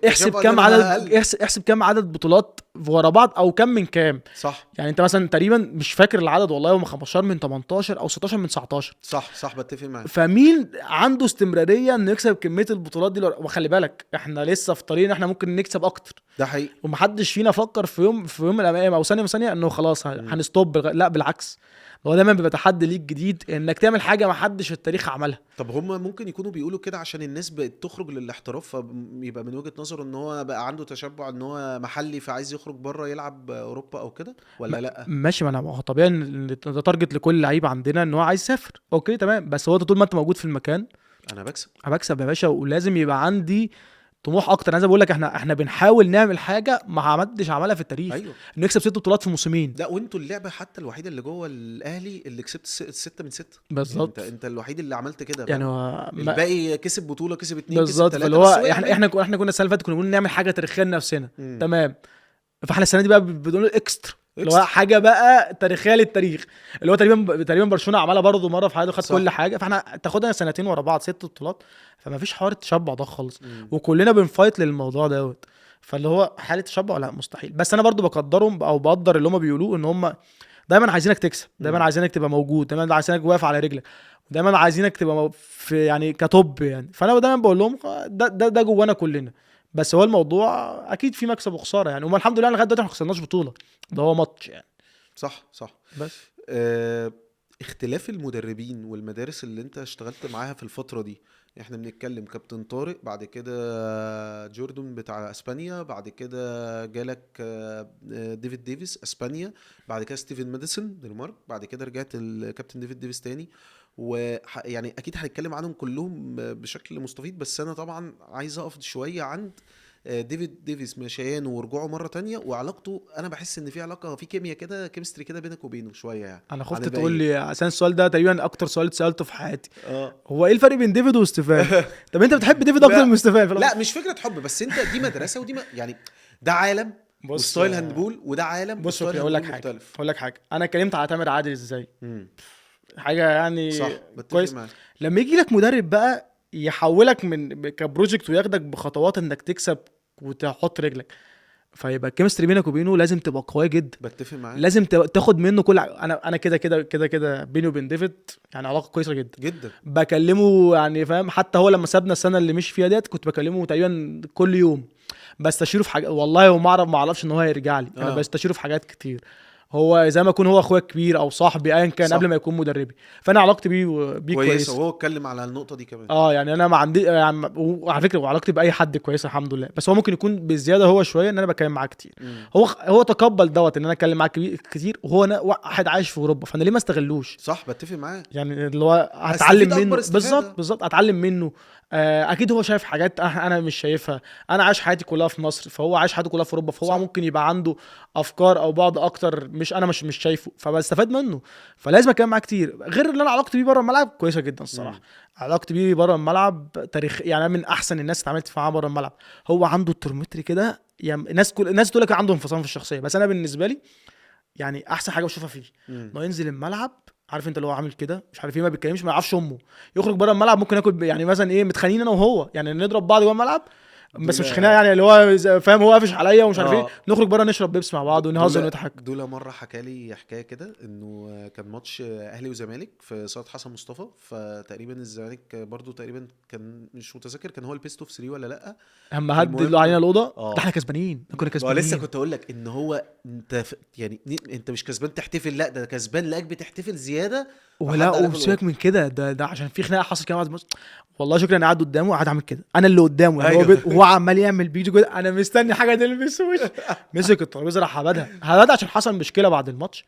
احسب كام عدد، احسب كام عدد بطولات ورا بعض، او كام من كام. صح. يعني انت مثلا تقريبا مش فاكر العدد والله، هم 15 من 18 او 16 من 19. صح بتفق معاك. فمين عنده استمراريه انه يكسب كميه البطولات دي؟ وخلي بالك احنا لسه في طريق ان احنا ممكن نكسب اكتر. ده حقيقي. ومحدش فينا فكر في يوم من الايام او ثانيه من ثانيه انه خلاص هنستوب. لا بالعكس، هو دايما بيبقى تحدي ليك جديد انك تعمل حاجه ما حدش في التاريخ عملها. طب هم ممكن يكونوا بيقولوا كده عشان الناس بتخرج للاحتراف، فيبقى من وجهة نظره ان هو بقى عنده تشبع ان هو محلي، فعايز يخرج بره يلعب اوروبا او كده، ولا لا؟ ماشي، ما انا هو طبيعي ان ده تارجت لكل لعيب عندنا ان هو عايز يسافر. اوكي تمام، بس هو طول ما انت موجود في المكان انا بكسب يا باشا. ولازم يبقى عندي طموح اكتر. انا زي بقول لك، احنا بنحاول نعمل حاجه ما حدش عملها في التاريخ. ايوه. نكسب 6 بطولات في موسمين. لا، وانتوا اللعبه حتى الوحيده اللي جوه الاهلي اللي كسبت 6 من 6 بالظبط. يعني انت الوحيد اللي عملت كده يعني الباقي كسب بطوله، كسب 2، كسب 3. بالظبط. اللي هو احنا كنا السنه اللي فاتت كنا بنقول نعمل حاجه تاريخيه لنفسنا. تمام. فاحنا السنه دي بقى بنقول اكسترا، اللي هو حاجه بقى تاريخيه للتاريخ، اللي هو تقريبا برشلونه عملها برضه مره في حياته، خد كل حاجه. فاحنا تاخدها سنتين ورا بعض 6 بطولات، فما فيش حوار التشبع ده خالص. وكلنا بنفايت للموضوع دوت. فاللي هو حاله تشبع لا مستحيل. بس انا برضه بقدرهم او بقدر اللي هم بيقولوه، ان هم دايما عايزينك تكسب، دايما عايزينك تبقى موجود، دايما عايزينك واقف على رجلك، ودايما عايزينك تبقى في يعني كتوب يعني. فانا دايما بقول لهم ده جوانا كلنا. بس هو الموضوع اكيد في مكسب وخساره يعني. وما الحمد لله لغايه دلوقتي ما خسرناش بطوله، ده هو ماتش يعني. صح. بس اختلاف المدربين والمدارس اللي انت اشتغلت معاها في الفترة دي احنا بنتكلم كابتن طارق، بعد كده جوردن بتاع اسبانيا، بعد كده جالك ديفيد ديفيس اسبانيا، بعد كده ستيفن ماديسون دنمارك، بعد كده رجعت الكابتن ديفيد ديفيس تاني. يعني اكيد هنتكلم عنهم كلهم بشكل مستفيض، بس انا طبعا عايز اقف شويه عند ديفيد ديفيس مشيانه ورجوعه مره تانية وعلاقته. انا بحس ان في علاقه، في كيمياء كده، كيمستري كده بينك وبينه شويه يعني انا عن خفت تقول الباقيين. لي عشان السؤال ده تقريبا اكتر سؤال اتسالته في حياتي، اه هو ايه الفرق بين ديفيد واستيفان؟ طب انت بتحب ديفيد اكتر من لا استيفان في لا، الأصل؟ مش فكره حب، بس انت دي مدرسه ودي يعني ده عالم بص وستايل هاندبول، وده عالم بص وستايل اوكي، اقول لك هاندبول حاجه، مختلف. اقول لك حاجه، انا اتكلمت على تامر عادل ازاي، امم حاجه يعني صح، بتفق كويس. معاك. لما يجي لك مدرب بقى يحولك من كبروجكت وياخدك بخطوات انك تكسب وتحط رجلك، فيبقى الكيمستري بينك وبينه لازم تبقى قويه جدا، بتفق معاك لازم تاخد منه كل انا كده بيني وبين ديفيد يعني علاقه كويسه جدا، جدا. بكلمه يعني فاهم، حتى هو لما سابنا السنه اللي مشي فيها ديت كنت بكلمه تقريبا كل يوم، بستشيره في حاجه والله، ما اعرفش ان هو هيرجع لي، انا اه بستشيره في حاجات كتير، هو زي ما يكون هو اخويا الكبير او صاحبي ايا كان قبل صح، ما يكون مدربي، فانا علاقتي بيه كويسه، كويسه. وهو اتكلم على النقطه دي كمان. اه يعني انا ما عندي يعني، وعلى فكره وعلاقتي باي حد كويسه الحمد لله، بس هو ممكن يكون بزياده هو شويه ان انا بتكلم معاه كتير، امم هو تقبل دوت ان انا اتكلم معاه كتير، وهو واحد عايش في اوروبا، فانا ليه ما استغلوش؟ صح، بتفق معاك. يعني اللي هو هتعلم هستفيد اكبر منه، استفاده. بالظبط اتعلم منه. اكيد هو شايف حاجات انا مش شايفها، انا عايش حياتي كلها في مصر، فهو عايش حياته كلها في اوروبا، فهو صح. ممكن يبقى عنده افكار او بعد اكتر مش انا مش شايفه، فبستفاد منه، فلازم اتكلم معاه كتير، غير ان انا علاقتي بيه بره الملعب كويسه جدا الصراحه. امم علاقتي بيه بره الملعب تاريخ، يعني أنا من احسن الناس اللي اتعاملت معاه بره الملعب، هو عنده الترمتري كده، يعني الناس تقول لك عنده انفصام في الشخصيه، بس انا بالنسبه لي يعني احسن حاجه بشوفها فيه امم انه ينزل الملعب، عارف انت اللي هو عامل كده مش عارف ايه، ما بيتكلمش، ما يعرفش امه، يخرج بره الملعب ممكن ياكل يعني مثلا ايه، متخانقين انا وهو يعني نضرب بعض جوه الملعب، بس دول مش خناقه يعني اللي هو فاهم، هو قافش عليا ومش عارف ايه، اه نخرج بره نشرب بيبس مع بعض ونهزر دول ونضحك. دول مره حكى لي حكايه كده، انه كان ماتش اهلي وزمالك في صاله حسن مصطفى، فتقريبا الزمالك برضو تقريبا كان، مش متذكر كان هو البيست اوف 3 ولا لا. اما هد اللي علينا فالمهم الاوضه ده اه احنا كسبانين، كنا ما لسه كسبانين. كنت اقول لك ان هو انت يعني انت مش كسبان تحتفل، لا ده كسبان لاك بتحتفل زياده، ولا فحد قال في الاوضه. وسيبك من كده، ده عشان في خناقه حصلت كده بعد الماتش، والله شكرا انا قاعد قدامه قاعد اعمل كده، انا اللي قدامه يعني هو ايوه وهو عمال يعمل فيديو كده، انا مستني حاجه تلبس وش، مسك الترابيزه راح هبدها عشان حصل مشكله بعد الماتش،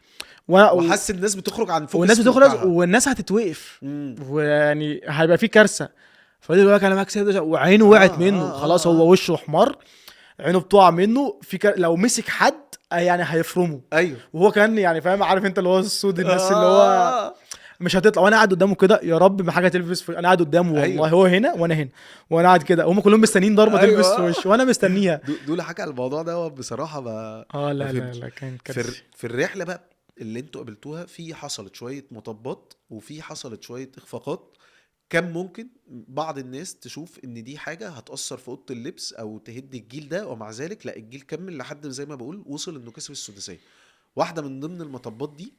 وحس الناس بتخرج عن والناس فوكس بتخرج بتاعها. والناس هتتوقف، امم ويعني هيبقى في كارثه، فقال له انا مكسب ده، وعينه وقعت اه منه اه خلاص، اه هو اه وشه احمر، عينه بتقع منه لو مسك حد يعني هيفرمه، ايوه وهو كان يعني فاهم، عارف انت اللي هو السود الناس اللي هو اه مش هتطلع، وانا قاعد قدامه كده يا رب ما حاجه تلبس انا قاعد قدامه والله، ايوه هو هنا وانا هنا، وانا قاعد كده هم كلهم مستنيين ضربه تلبس في ايوه وشه وانا مستنيها. دول حكى على الموضوع ده، هو بصراحه اه ما لا لا فهمتش. لا كان في كارثي. في الرحله بقى اللي انتوا قابلتوها، في حصلت شويه مطبات وفي حصلت شويه اخفاقات، كان ممكن بعض الناس تشوف ان دي حاجه هتاثر في اوضه اللبس او تهد الجيل ده، ومع ذلك لا، الجيل كمل لحد زي ما بقول وصل انه كسب السداسيه. واحده من ضمن المطبات دي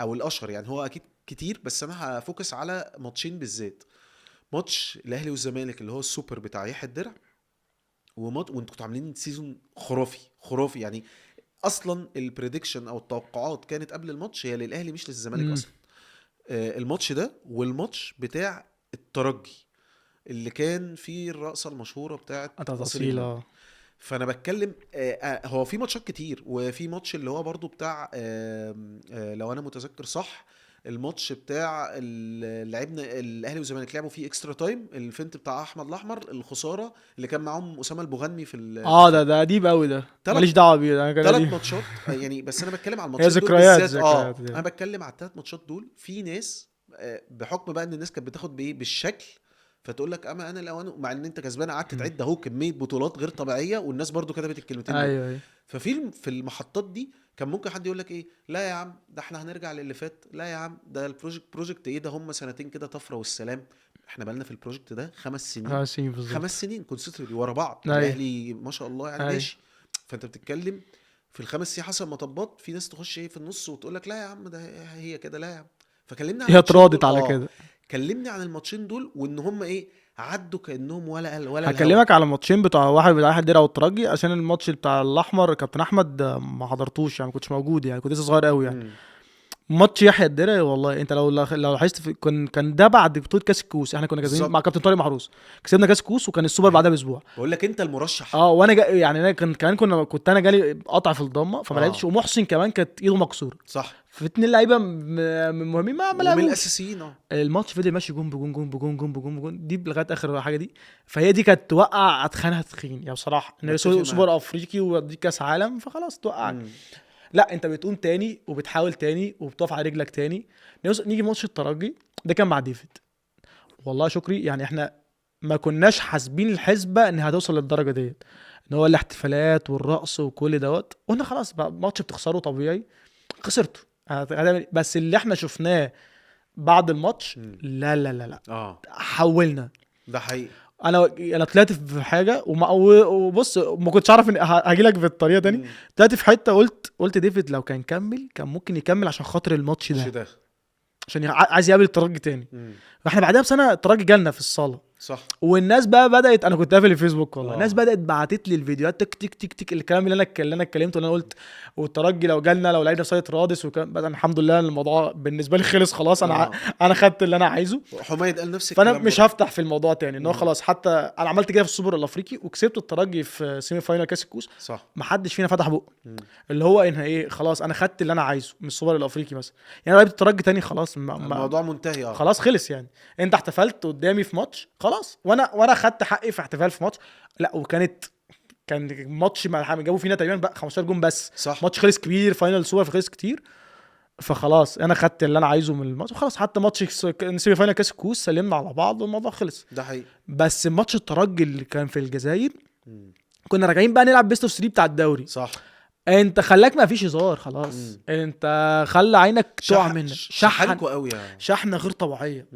او الاشهر، يعني هو اكيد كتير بس انا هفوكس على ماتشين بالذات. ماتش الاهلي والزمالك اللي هو السوبر بتاع يحيى الدرع، وانتوا كنتوا عاملين سيزون خرافي خرافي يعني. اصلا البريدكشن او التوقعات كانت قبل الماتش هي للاهلي مش للزمالك امم اصلا. الماتش ده والماتش بتاع الترجي اللي كان فيه الرقصه المشهوره بتاعت اصيل النمر. تفاصيل. فانا بتكلم هو في ماتشات كتير، وفي ماتش اللي هو برضو بتاع لو انا متذكر صح، الماتش بتاع لعبنا الاهلي والزمالك لعبوا فيه اكسترا تايم، الفنت بتاع احمد الاحمر، الخساره اللي كان معاهم اسامه البوغني في اه الفرقه. ده قديم قوي ده، ثلاث ماليش دعوه بيه ده، انا كده ثلاث قديم. ماتشات يعني، بس انا بتكلم على هي الماتشين دول ذكريات بالذات. ذكريات انا دي. بتكلم على الثلاث ماتشات دول، في ناس بحكم بقى ان الناس كانت بتاخد بايه بالشكل، فتقول لك اما انا الاوان، مع ان انت كسبان قعدت مم. تعد اهو كميه بطولات غير طبيعيه، والناس برضو كتبت الكلمتين دول. ايوه ايوه. في المحطات دي كان ممكن حد يقول لك ايه، لا يا عم ده احنا هنرجع للي فات، لا يا عم ده بروجكت ايه ده، هم سنتين كده طفره والسلام. احنا بقالنا في البروجكت ده 5 سنين، 50 بالظبط. 5 سنين كونسيستنتلي ورا بعض، ايوه الاهلي ما شاء الله يعني ايوه. ماشي. فانت بتتكلم في ال5 سنين حصل مطبات، في ناس تخش ايه في النص وتقول لك لا يا عم ده هي كده، لا يا عم. فكلمنا عن هي الماتشين دول. اتراضت على كده. كلمني عن الماتشين دول، وان هم ايه، عدوا كانهم ولا الهوا. هكلمك على الماتشين بتوع واحد بتاع الدرع والترجي، عشان الماتش بتاع الاحمر كابتن احمد ما حضرتوش يعني، ما كنتش موجود يعني، كنت لسه صغير قوي يعني. امم ماتش يحيى الدرعي والله، انت لو لاحظت كان ده بعد بطوله كاس الكوس، احنا كنا كاسبين بالظبط. مع كابتن طارق محروس، كسبنا كاس الكوس وكان السوبر بعدها باسبوع. بقول لك انت المرشح. وانا يعني انا كمان كنت انا جالي قطع في الضمه فما لعبتش، آه. ومحسن كمان كانت ايده مكسوره، صح. في 2 لعيبه مهمين ما ومن لعبوش. الاساسيين. الماتش فضل ماشي جون بجون جون بجون جون بجون بجون دي لغايه اخر حاجه دي. فهي دي كانت توقع اتخانها تخين يعني بصراحه، ان متفق معاك. سوبر افريقي ودي كاس عالم فخلاص توقعك. لا انت بتقوم تاني وبتحاول تاني وبتقف على رجلك تاني. نيجي ماتش الترجي ده كان مع ديفيد، والله شكري يعني احنا ما كناش حاسبين الحسبه ان هتوصل للدرجه ديت، ان هو الاحتفالات والرقص وكل دوت. قلنا خلاص بقى ماتش بتخسره طبيعي، خسرته بس اللي احنا شفناه بعد الماتش لا لا لا لا حولنا. ده حقيقي. انا طلعت في حاجه وبص ما كنتش عارف ان هاجي لك بالطريقه تاني. طلعت في حته قلت ديفيد لو كان كمل كان ممكن يكمل عشان خاطر الماتش ده عشان عايز يقابل الترجي تاني. فاحنا بعدها بسنه الترجي جالنا في الصاله صح. والناس بقى بدات، انا كنت قافل الفيسبوك والله. الناس بدات بعتت لي الفيديوهات تك تك تك تك الكلام اللي انا اتكلمته اللي انا قلت، والترجي لو جالنا لو لقينا سايت رادس وكان بقى الحمد لله الموضوع بالنسبه لي خلص خلاص. انا خدت اللي انا عايزه. حميد قال نفس الكلام. فانا مش هفتح في الموضوع تاني ان هو خلاص. حتى انا عملت كده في السوبر الافريقي وكسبت الترجي في سيمي فاينال كاس الكوس. صح. ما حدش فينا فتح بقه اللي هو ان ايه خلاص انا خدت اللي انا عايزه من السوبر الافريقي مثلا. يعني لعبت الترجي تاني خلاص الموضوع منتهي. خلاص خلص. يعني انت احتفلت قدامي في ماتش خلاص وانا خدت حقي في احتفال في ماتش. لا كان ماتش جابوا فينا تقريبا بقى 15 جون بس. صح. ماتش خلص كبير، فاينل سوبر خلص كتير. فخلاص انا خدت اللي انا عايزه من الماتش وخلاص. حتى ماتش سيمي فاينل كاس الكوس سلمنا على بعض والموضوع خلص. ده حقيقي. بس ماتش الترجي اللي كان في الجزائر كنا راجعين بقى نلعب بيست اوف 3 بتاع الدوري. صح. انت خلاك ما فيش هزار خلاص. انت خلى عينك تقع منك. شحنكوا قوي يعني. شحنه غير طبيعيه.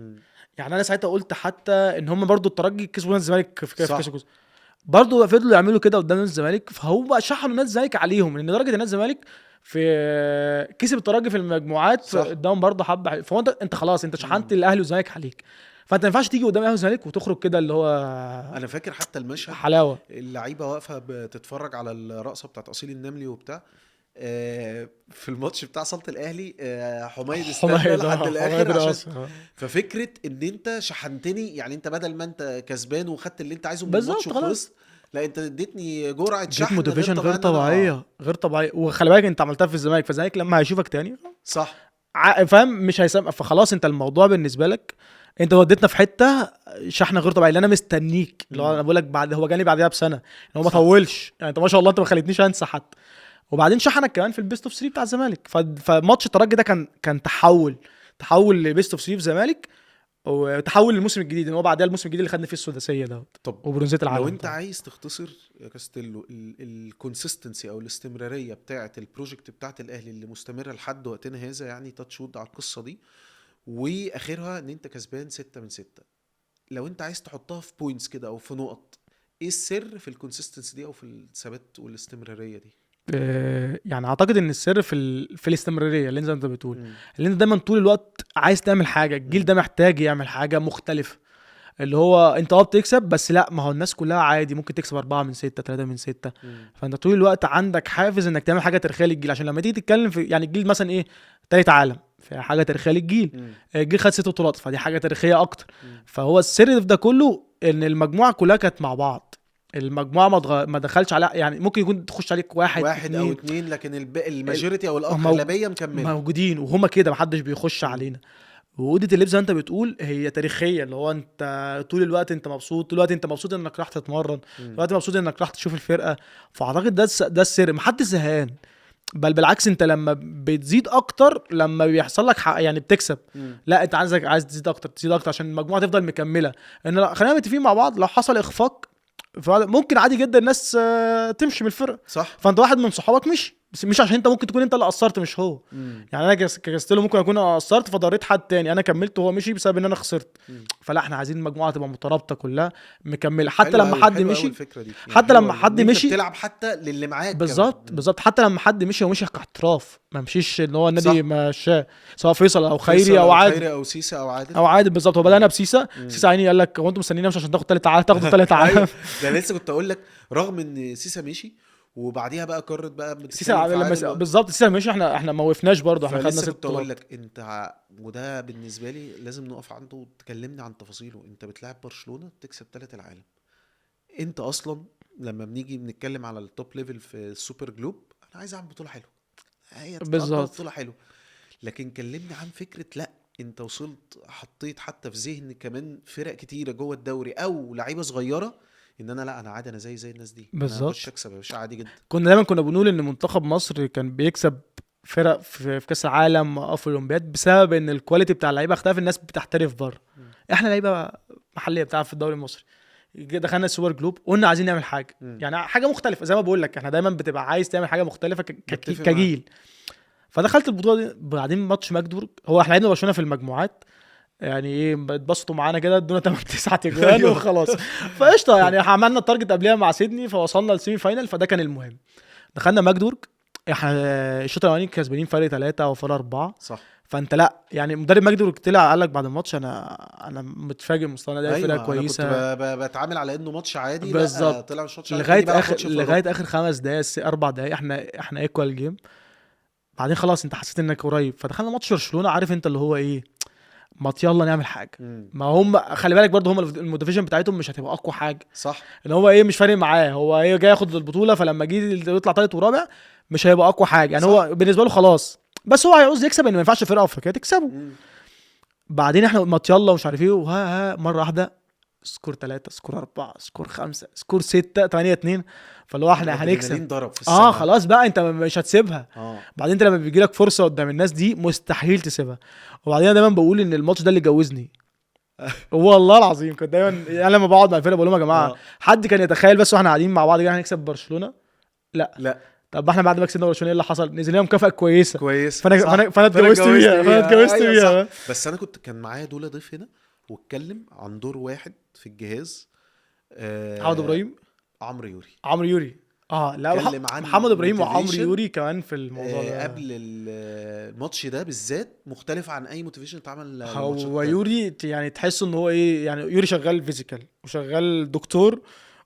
يعني انا ساعتها قلت حتى ان هم برضو الترجي كسبوا نادي الزمالك في كاس الكوس برضو فضلوا يعملوا كده قدام نادي الزمالك. فهو بقى شحنوا نادي الزمالك عليهم لان درجه نادي الزمالك في كسب الترجي في المجموعات قدام برضو حبه. فهو انت خلاص انت شحنت الاهلي والزمالك عليك. فانت ما ينفعش تيجي قدام الاهلي والزمالك وتخرج كده اللي هو. انا فاكر حتى المشهد حلاوه اللعيبه واقفه بتتفرج على الرقصه بتاعت اصيل النملي وبتاع في الماتش بتاع صالة الاهلي. حميد استنى لحد الاخر عشان ففكره ان انت شحنتني. يعني انت بدل ما انت كسبان وخدت اللي انت عايزه من الماتش وخلصت، لا انت اديتني جرعه شحن موتيفيشن غير طبيعيه غير طبيعيه. وخلي بالك انت عملتها في الزمالك، فالزمالك لما هيشوفك تاني صح فاهم مش هيسامح. فخلاص انت الموضوع بالنسبه لك انت وديتنا في حته شحنه غير طبيعيه اللي انا مستنيك. اللي هو انا بقول لك بعد هو جاني بعدها بسنه ان هو ما طولش. يعني انت ما شاء الله انت ما خليتنيش انسى حتى. وبعدين شحنك كمان في البيست اوف 3 بتاع الزمالك. فماتش الترجي ده كان تحول لبيست اوف 3 في الزمالك وتحول للموسم الجديد ان هو بعدها الموسم الجديد اللي خدنا فيه السداسيه ده وبرونزيه العالم. لو انت عايز تختصر يا كاستيلو الكونسيستنسي او الاستمراريه بتاعه البروجكت بتاعه الاهلي اللي مستمره لحد وقتنا هذا، يعني تاتشود على القصه دي واخرها ان انت كسبان 6/6. لو انت عايز تحطها في بوينتس كده او في نقط، ايه السر في الكونسيستنسي دي او في الثبات والاستمراريه دي؟ يعني اعتقد ان السر في الاستمراريه اللي انت بتقول اللي انت دايما طول الوقت عايز تعمل حاجه. الجيل ده محتاج يعمل حاجه مختلفه. اللي هو انت بتكسب بس لا ما هو الناس كلها عادي ممكن تكسب 4/6 3/6. فانت طول الوقت عندك حافز انك تعمل حاجه تاريخيه للجيل عشان لما تيجي تتكلم في يعني الجيل مثلا ايه تالت عالم في حاجه تاريخيه للجيل. الجيل خد 6 بطولات فدي حاجه تاريخيه اكتر. فهو السر في ده كله ان المجموعه كلها كانت مع بعض. المجموعه ما دخلش على يعني ممكن يكون تخش عليك واحد او اتنين لكن الماجوريتي او الاغلبيه مكمله موجودين وهم كده محدش بيخش علينا. وودة اللبس زي انت بتقول هي تاريخيه اللي هو انت طول الوقت انت مبسوط. طول الوقت انت مبسوط انك راح تتمرن. طول الوقت مبسوط انك راح تشوف الفرقه. فاعتقد ده السر. محدش زهقان بل بالعكس انت لما بتزيد اكتر لما بيحصل لك يعني بتكسب. لا انت عايز تزيد اكتر عشان المجموعه تفضل مكمله. ان خلينا متفقين مع بعض لو حصل اخفاق ممكن عادي جدا الناس تمشي من الفرقه. صح. فانت واحد من صحابك مش عشان انت ممكن تكون انت اللي قصرت مش هو. يعني انا كاستيلو ممكن اكون قصرت فضريت حد تاني انا كملت وهو مشي بسبب ان انا خسرت. فلا احنا عايزين المجموعه تبقى مترابطه كلها مكمله. حتى لما حد مشي يعني حتى لما حد مشي تلعب حتى للي معاك بالظبط حتى لما حد مشي ومشي كاحتراف ما مشيش ان هو النادي مشاه سواء فيصل او خيري او عادل او سيسا او عادل بالظبط. هو بدانا بسيسا. سيسا عيني قال لك هو انتوا مستنيين مش عشان تاخدوا ثالث عالم. ده لسه كنت اقول لك رغم ان سيسا مشي وبعديها بقى قررت بقى سيسا بتتكلم في لما عادل بالظبط سيسا ماشي، احنا ما وقفناش برضه، احنا خدنا فلسه 6 كنت اقول بطولات. لك انت، وده بالنسبه لي لازم نقف عنده. تكلمني عن تفاصيله. انت بتلعب برشلونه تكسب 3 العالم. انت اصلا لما بنيجي بنتكلم على التوب ليفل في السوبر جلوب، انا عايز اعمل بطوله حلوه، هي تتقضى بالظبط. بطوله حلوه. لكن كلمني عن فكره، لا انت وصلت حطيت حتى في ذهن كمان فرق كتيره جوه الدوري او لعيبه صغيره، ان انا لا انا عادي، انا زي الناس دي، انا هخش بالظبط. اكسب يا باشا عادي جدا. دايما بنقول ان منتخب مصر كان بيكسب فرق في كاس العالم او في الاولمبياد بسبب ان الكواليتي بتاع اللعيبه اختلف، الناس بتحترف بره. مم. احنا لعيبه محليه بتلعب في الدوري المصري، دخلنا السوبر جلوب قلنا عايزين نعمل حاجه، مم. يعني حاجه مختلفه. زي ما بقول لك احنا دايما بتبقى عايز تعمل حاجه مختلفه بتفق معاك. كجيل. فدخلت البطوله دي، بعدين ماتش ماجدورج، هو احنا لعبنا برشلونه في المجموعات، يعني ايه اتبسطوا معانا كده، ادونا 8 9 اجوان ايوه. وخلاص. فقشطه يعني عملنا التارجت قبلها مع سيدني، فوصلنا للسيمي فاينل، فده كان المهم. دخلنا ماجدورج، احنا الشوط الاولاني كسبانين فرق 3 او فرق 4. صح. فانت لا يعني مدرب ماجدورج طلع قال لك بعد الماتش انا متفاجئ مستوانا ده، فرقه ايوه انا كنت كويسه. بتعامل على انه ماتش عادي، لا بالظبط. طلع مش ماتش عادي، كاني بلعب ماتش في لغايه اوروبا. اخر 5 دقائق 4 دقائق احنا ايكوال جيم. بعدين خلاص انت حسيت انك قريب، فدخلنا ماتش برشلونه، عارف انت اللي هو ايه، ما يلا نعمل حاجه. مم. ما هم خلي بالك برضه، هم الموتيفيشن بتاعتهم مش هتبقى اقوى حاجه، صح. ان هو ايه مش فارق معاه، هو ايه جاي ياخد البطوله، فلما جه يطلع ثالث ورابع مش هيبقى اقوى حاجه يعني، صح. هو بالنسبه له خلاص، بس هو هيعوز يكسب، ان ما ينفعش فرقه افريقيه تكسبه. مم. بعدين احنا ما يلا ومش عارف ايه، وها مره واحده سكور 3 سكور 4 سكور 5 سكور 6 8-2. فاللي هو احنا هنكسب. الادرينالين ضرب في السماء. خلاص بقى انت مش هتسيبها. اه بعدين انت لما بيجي لك فرصه قدام الناس دي مستحيل تسيبها. وبعدين انا دايما بقول ان الماتش ده اللي جوزني. والله العظيم كنت دايما انا لما بقعد مع الفرقه بقول لهم يا جماعه، اه حد كان يتخيل بس واحنا قاعدين مع بعض كده هنكسب برشلونه؟ لا. لا طب احنا بعد ما كسبنا برشلونه ايه اللي حصل؟ نزل لنا مكافاه كويسه، كويس. فانا صح. فانا فانا اتجوزت بيها، أيوة بيها. صح. بس انا كان معايا دولة ضيف هنا، واتكلم عن دور واحد في الجهاز. محمد ابراهيم، عمرو يوري. عمرو يوري. لا اتكلم عن محمد ابراهيم وعمرو motivation. يوري كمان في الموضوع ده. قبل الماتش ده بالذات مختلف عن اي موتيفيشن اتعمل للماتشات هو التانية. يوري يعني تحس ان هو ايه، يعني يوري شغال فيزيكال وشغال دكتور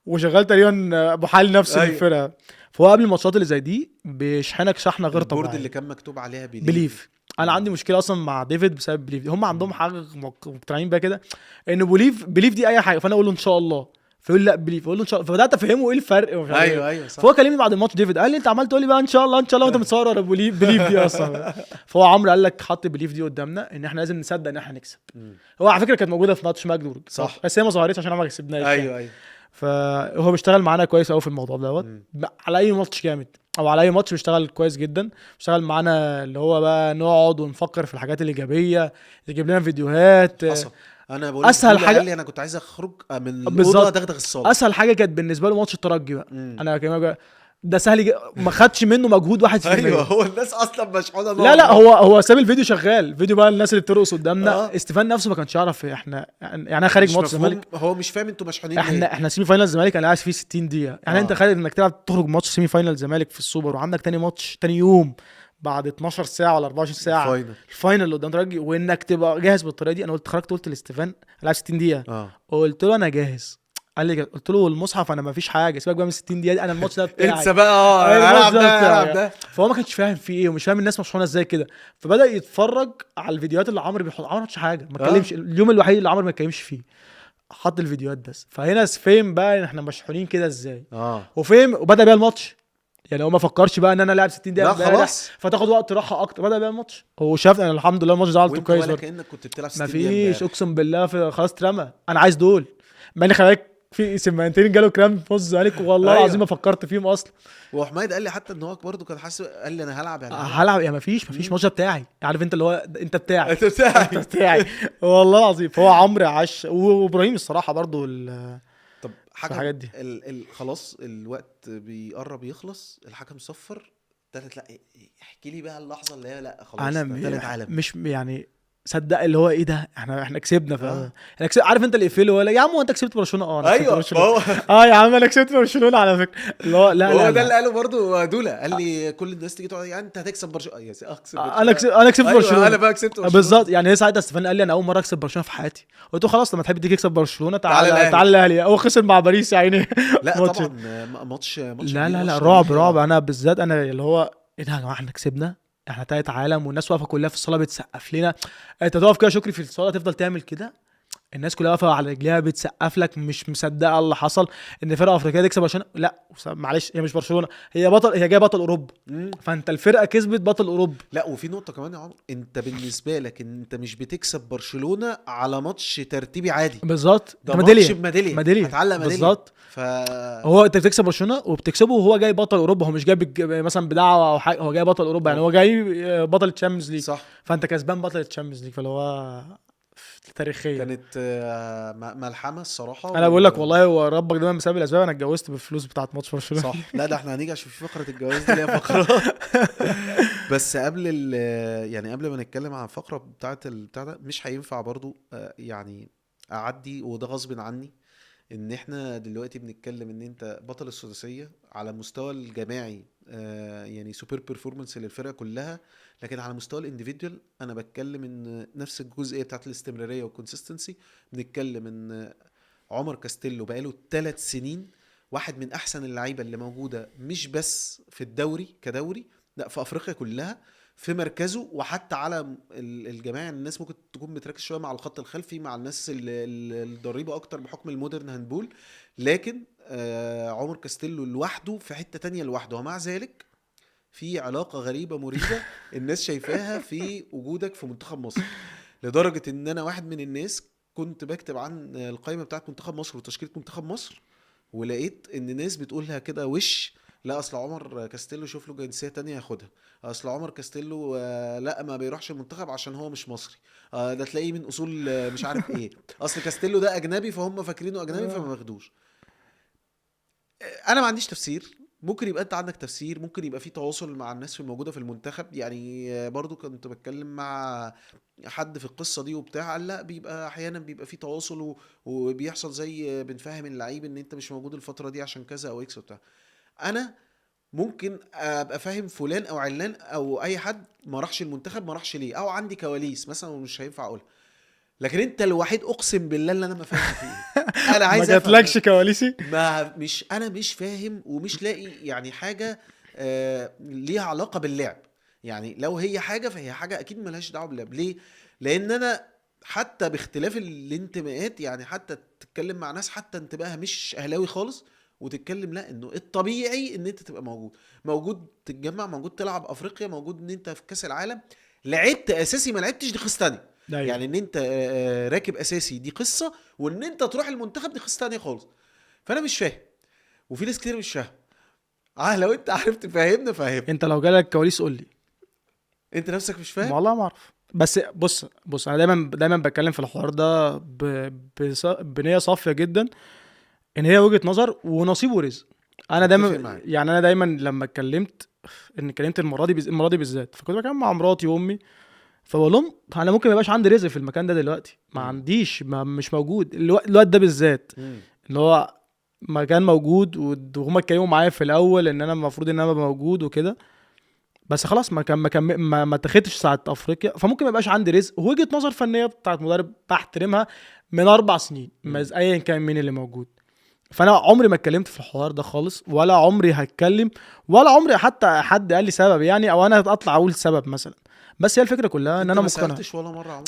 وشغال تقريبا محلل نفسي أيوة. للفرقه. فهو قبل الماتشات اللي زي دي بيشحنك شحنه غير البورد طبيعيه. اللي كان مكتوب عليها بليف. انا عندي مشكله اصلا مع ديفيد بسبب بليف دي. هم عندهم حاجه مقتنعين بيها كده، ان بليف دي اي حاجه، فانا اقول له ان شاء الله، فيقول لا بليف، اقول له ان شاء الله، فبدات افهمه ايه الفرق ومش عارف ايوه إيه. ايوه صح. فهو كلمني بعد الماتش ديفيد قال لي انت عمال تقول لي بقى ان شاء الله ان شاء الله وانت متصور ورا بليف دي اصلا. فهو عمرو قال لك حط بليف دي قدامنا ان احنا لازم نصدق ان احنا نكسب. مم. هو على فكره كانت موجوده في ماتش ماجدورج صح. بس هي ما ظهرتش عشان ما كسبناش يعني. ايوه ايوه. فهو بيشتغل معانا كويس قوي في الموضوع دوت، مم. على اي ماتش جامد او على اي ماتش بيشتغل كويس جدا. بيشتغل معانا اللي هو بقى نقعد ونفكر في الحاجات الايجابيه، يجيب لنا فيديوهات. حصل. انا بقول أسهل لك حاجة- قال لي انا كنت عايز اخرج من الاوضه بالظبط. دغدغ الصاله. اسهل حاجه كانت بالنسبه له ماتش الترجي بقى. مم. انا كمان ده سهل ما خدش منه مجهود 1%. ايوه هو الناس اصلا مشحونه نار. لا هو ساب الفيديو شغال، فيديو بقى الناس اللي بترقص قدامنا. آه. استيفان نفسه ما كانش يعرف احنا يعني انا خارج مش ماتش مفهوم، الزمالك. هو مش فاهم انتوا مشحونين ليه. احنا سيمي فاينال الزمالك انا قاعد فيه 60 دقيقه، يعني انت خارج انك تخرج ماتش سيمي فاينال الزمالك في السوبر، وعندك تاني ماتش تاني يوم بعد 12 ساعه ولا 24 ساعه الفاينل. الفاينل اللي قدام ترجي، وانك تبقى جاهز بالطريقه دي. انا قلت لاستيفان العب 60 دقيقه، وقلت له انا جاهز. قال لي قلت له المصحف انا ما فيش حاجه، سيبك بقى من 60 دقيقه دي، انا الماتش ده بتاعي. انسى بقى أيوة العب الماتش ده العب بتاعي. ده. فهو ما كانش فاهم في ايه، ومش فاهم الناس مشحونه ازاي كده، فبدا يتفرج على الفيديوهات اللي عمرو بيحط. عمرو ما عملش حاجه، ما اتكلمش. اليوم الوحيد اللي عمرو ما اتكلمش فيه حط الفيديوهات بس. فهنا فهم بقى ان احنا مشحونين كده ازاي. وفهم وبدا بقى الماتش، يعني هو ما فكرش بقى ان انا لاعب 60 دقيقه لا خلاص فتاخد وقت راحه اكتر. بدا بقى الماتش، هو شاف انا الحمد لله الماتش ده عملته وانت كويس ولا برضه. كانك كنت بتلعب 60 ما دقيقه فيش امبارح. اقسم بالله خلاص اترمى. انا عايز دول، مع ان خلي بالك في سمانتين جاله كرام في وسط الزمالك، والله أيوة. العظيم ما فكرت فيهم اصلا. وحمايد قال لي حتى ان هو برضه كان حاسس، قال لي انا هلعب يعني هلعب يا ما فيش ماتش بتاعي، عارف انت اللي هو انت بتاعي انت بتاعي. انت بتاعي والله العظيم. فهو عمرو عاش وابراهيم الصراحه برضو طب حاجه الحاجات دي. خلاص الوقت بيقرب يخلص، الحكم صفر تالت. لا احكي لي بقى اللحظه اللي هي لا خلاص انا ده تالت عالم. مش يعني صدق اللي هو ايه ده، احنا كسبنا اه عارف انت الافيه اللي هو يا عم هو انت كسبت برشلونه؟ اه انا كسبت ايوه برشلونه. هو اه يا عم انا كسبت برشلونه على فكره، اللي هو لا هو لا ده اللي لا قاله برضو دولا، قال لي كل الناس تيجي تقعد يعني انت هتكسب برشلونه، يا سي اكسب برشلونه. انا كسبت ايوه انا برشلونه. بقى كسبت برشلونه. بالظبط، يعني هي ساعتها استفان قال لي انا اول مره اكسب برشلونه في حياتي، قلت له خلاص لما تحب تيجي تكسب برشلونه تعالى تعالى الاهلي. تعالى الاهلي. هو خسر مع باريس يا عيني لا ماتش. طبعا ماتش لا كبير، لا لا، ماتش رعب تاريخي رعب. اه. انا بالذات انا اللي هو ايه ده يا جماعه، احنا كسبنا، احنا تالت عالم والناس واقفه كلها في الصاله بتسقف لنا. انت تقف كده شكري في الصاله تفضل تعمل كده، الناس كلها واقفه على رجليها بتسقف لك، مش مصدقه اللي حصل ان فرقه افريقيه تكسب عشان لا معلش، هي مش برشلونه، هي بطل، هي جايه بطل اوروبا، مم. فانت الفرقه كسبت بطل اوروبا. لا وفي نقطة كمان يا عمر، انت بالنسبة لك انت مش بتكسب برشلونة على ماتش ترتيبي عادي، بالظبط، انت ده ماتش ميداليه، بميدالية، ميداليه هتعلق ميدالية. بالظبط. ف هو انت بتكسب برشلونه وبتكسبه وهو جاي بطل اوروبا، هو مش جاي مثلا بدعوه او حاجه، هو جاي بطل اوروبا، يعني هو هو جاي بطل الشامبيونز ليج، صح. فانت كسبان بطل الشامبيونز ليج، فاللي هو تاريخيا. كانت ملحمة الصراحة انا بقول لك والله، هو ربك دايما بسبب الاسباب، انا اتجوزت بالفلوس بتاعت ماتش برشلونه صح. لا ده احنا هنيجي عشان في فقرة الجواز دي ليها فقرة بس قبل يعني قبل ما نتكلم عن الفقرة بتاع ده، مش هينفع برضو يعني اعدي وده غصب عني، ان احنا دلوقتي بنتكلم ان انت بطل السداسية على مستوى الجماعي، يعني سوبر بيرفورمانس للفرقة كلها، لكن على مستوى الانديفيدوال انا بتكلم ان نفس الجزئية بتاعت الاستمرارية والكونسيستنسي. بنتكلم ان عمر كاستيلو بقاله 3 سنين واحد من احسن اللعيبة اللي موجودة، مش بس في الدوري كدوري، لا في افريقيا كلها، في مركزه. وحتى على الجماعة، الناس ممكن تكون بتركز شوية مع الخط الخلفي، مع الناس الضريبة اكتر بحكم المودرن هاندبول، لكن عمر كاستيلو لوحده في حتة تانية لوحده. ومع ذلك في علاقة غريبة مريبة الناس شايفاها في وجودك في منتخب مصر، لدرجة ان انا واحد من الناس كنت بكتب عن القائمة بتاعت منتخب مصر وتشكيلة منتخب مصر، ولقيت ان ناس بتقولها كده وش، لا اصل عمر كاستيلو شوف له جنسية تانية ياخدها، اصل عمر كاستيلو لا ما بيروحش المنتخب عشان هو مش مصري، ده تلاقيه من اصول مش عارف ايه، اصل كاستيلو ده اجنبي فهم فاكرينه اجنبي فما باخدوش. انا ما عنديش تفسير، ممكن يبقى انت عندك تفسير، ممكن يبقى في تواصل مع الناس الموجوده في المنتخب. يعني برضو كنت بتكلم مع حد في القصه دي وبتاع، قال لا بيبقى احيانا بيبقى في تواصل وبيحصل زي بنفهم اللعيب ان انت مش موجود الفتره دي عشان كذا او اكس وبتاع. انا ممكن ابقى فاهم فلان او علان او اي حد ما راحش المنتخب ما راحش ليه، او عندي كواليس مثلا ومش هينفع اقولها، لكن انت الوحيد اقسم بالله اللي انا ما فاهم فيه ايه. انا ما عايز افهم، جاتلكش كواليسي؟ ما مش انا مش فاهم ومش لاقي يعني حاجه ليها علاقه باللعب. يعني لو هي حاجه فهي حاجه اكيد ملهاش دعوه باللعب. ليه؟ لان انا حتى باختلاف الانتماءات، يعني حتى تتكلم مع ناس حتى انتباهها مش اهلاوي خالص وتتكلم، لا انه الطبيعي ان انت تبقى موجود تتجمع، موجود تلعب افريقيا، موجود ان انت في كاس العالم لعبت اساسي ما لعبتش دي قصه تانية. ايوه. يعني ان انت راكب اساسي دي قصه، وان انت تروح المنتخب دي قصه تانية خالص. فانا مش فاهم، وفي ناس كتير مش فاهم. لو انت عارف تفهمنا فهمنا. انت لو جالك كواليس قول لي. انت نفسك مش فاهم. والله ما اعرف، بس بص انا دايما بتكلم في الحوار ده بنيه صافيه جدا، ان هي وجهه نظر ونصيب ورزق. انا اتفق دايما معاك. يعني انا دايما لما اتكلمت المره دي بالذات، فكنت بتكلم مع مراتي وامي، فبقول لهم انا ممكن ما يبقاش عندي رزق في المكان ده دلوقتي، ما مم. عنديش، مش موجود الوقت ده بالذات، مم. اللي هو ما كان موجود وهما اتكلموا معايا في الاول ان انا المفروض ان انا ابقى موجود وكده، بس خلاص ما اتخدتش ساعه افريقيا، فممكن ما يبقاش عندي رزق. وجهه نظر فنيه بتاعت مدرب بحترمها من 4 سنين، مم. ايا كان مين اللي موجود. فانا عمري ما اتكلمت في الحوار ده خالص، ولا عمري هتكلم، ولا عمري حتى حد قال لي سبب يعني، او انا اطلع اقول سبب مثلا. بس هي الفكره كلها ان انت انا ما مقتنع. سالتش ولا مره يا عمر؟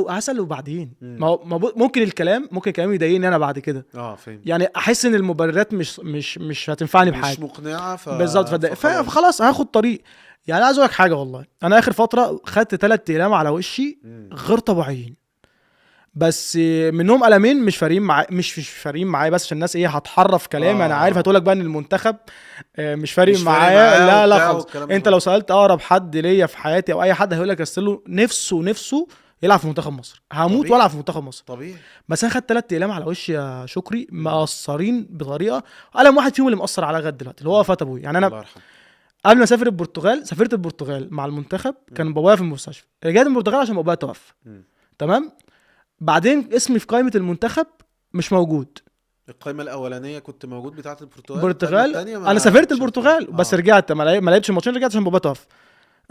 هسأل وبعدين، مم. ممكن الكلام يضايقني انا بعد كده، فهمت. يعني احس ان المبررات مش هتنفعني مش بحاجه. مقنعه بالظبط، فخلاص. فخلاص هاخد طريق. يعني عايز اقول لك حاجه، والله انا اخر فتره خدت 3 ايام على وشي مم. غير طبيعيين، بس منهم قلمين مش فارقين معايا، مش فارقين معايا، بس عشان الناس ايه هتحرف كلامي، انا عارف اه هتقول لك بقى ان المنتخب مش فارق مش فارق معايا، معاه لا لا وبتاع خالص. والكلام ده انت لو كله. سالت اقرب حد ليا في حياتي او اي حد هيقول لك استلو نفسه يلعب في منتخب مصر، هموت طبيعي. والعب في منتخب مصر. طبيعي. بس انا خدت 3 ايام على وشي يا شكري مم. مقصرين بطريقه، قلم واحد فيهم اللي مقصر على لغايه دلوقتي اللي هو مم. وفاه ابوي. يعني انا الله يرحمه. قبل ما اسافر البرتغال، سافرت البرتغال مع المنتخب، كان بابايا في المستشفى، رجعت من البرتغال عشان بابايا توفى. مم. تمام. بعدين اسمي في قائمه المنتخب مش موجود. القائمه الاولانيه كنت موجود بتاعه البرتغال، البرتغال الثانيه انا سافرت البرتغال بس رجعت ما لعبتش الماتشين، رجعت عشان بابايا توفى.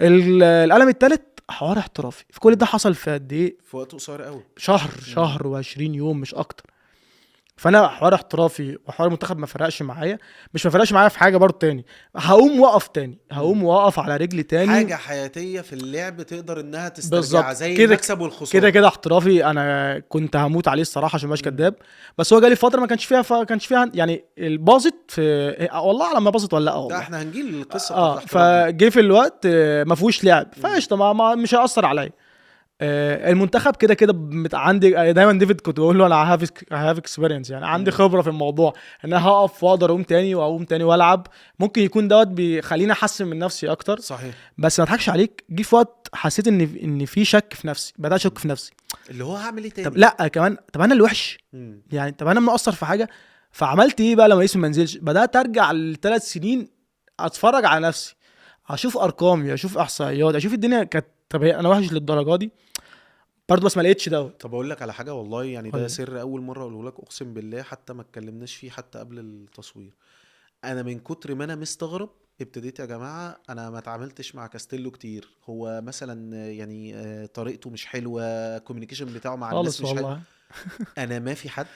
القلم الثالث حوار احترافي، في كل ده حصل في قد ايه؟ في وقت قصير قوي، شهر و20 يوم مش اكتر. فانا حوار احترافي وحوار المنتخب ما فرقش معايا، مش ما فرقش معايا في حاجه برضه تاني، هقوم واقف على رجلي تاني. حاجه حياتيه في اللعب تقدر انها تسترجعها بالظبط زي كده، المكسب والخساره. كده احترافي انا كنت هموت عليه الصراحه عشان مش كداب. بس هو جالي فتره ما كانش فيها يعني الباظت في والله اعلم ما باظت ولا لا ده والله. احنا هنجي للقصه بتاعت الاحتراف دي. فجه في الوقت ما فيهوش لعب، فقشطه مش هيأثر عليا. المنتخب كده عندي دايما ديفيد كنت بقول له انا هاف اكسبيرينس، يعني عندي خبره في الموضوع ان انا هقف واقدر اقوم تاني والعب. ممكن يكون دوت بيخليني احسن من نفسي اكتر. صحيح. بس ما اضحكش عليك، جه في وقت حسيت ان في شك في نفسي، بدات اشك في نفسي. اللي هو هعمل ايه تاني؟ طب لا كمان، طب انا اللي وحش يعني، طب انا مقصر في حاجه. فعملت ايه بقى لما اسمي ما نزلش؟ بدات ارجع ل3 سنين، اتفرج على نفسي، اشوف ارقامي، اشوف احصائيات، اشوف الدنيا كانت طب انا وحش للدرجه دي برضه؟ بس ما لقيتش دوت. طب اقول لك على حاجه والله، يعني ده قولي. سر اول مره اقوله لك، اقسم بالله حتى ما اتكلمناش فيه حتى قبل التصوير. انا من كتر ما انا مستغرب ابتديت يا جماعه، انا ما اتعاملتش مع كاستيلو كتير، هو مثلا يعني طريقته مش حلوه، الكوميونيكيشن بتاعه مع الناس خالص مش حلو. والله. انا ما في حد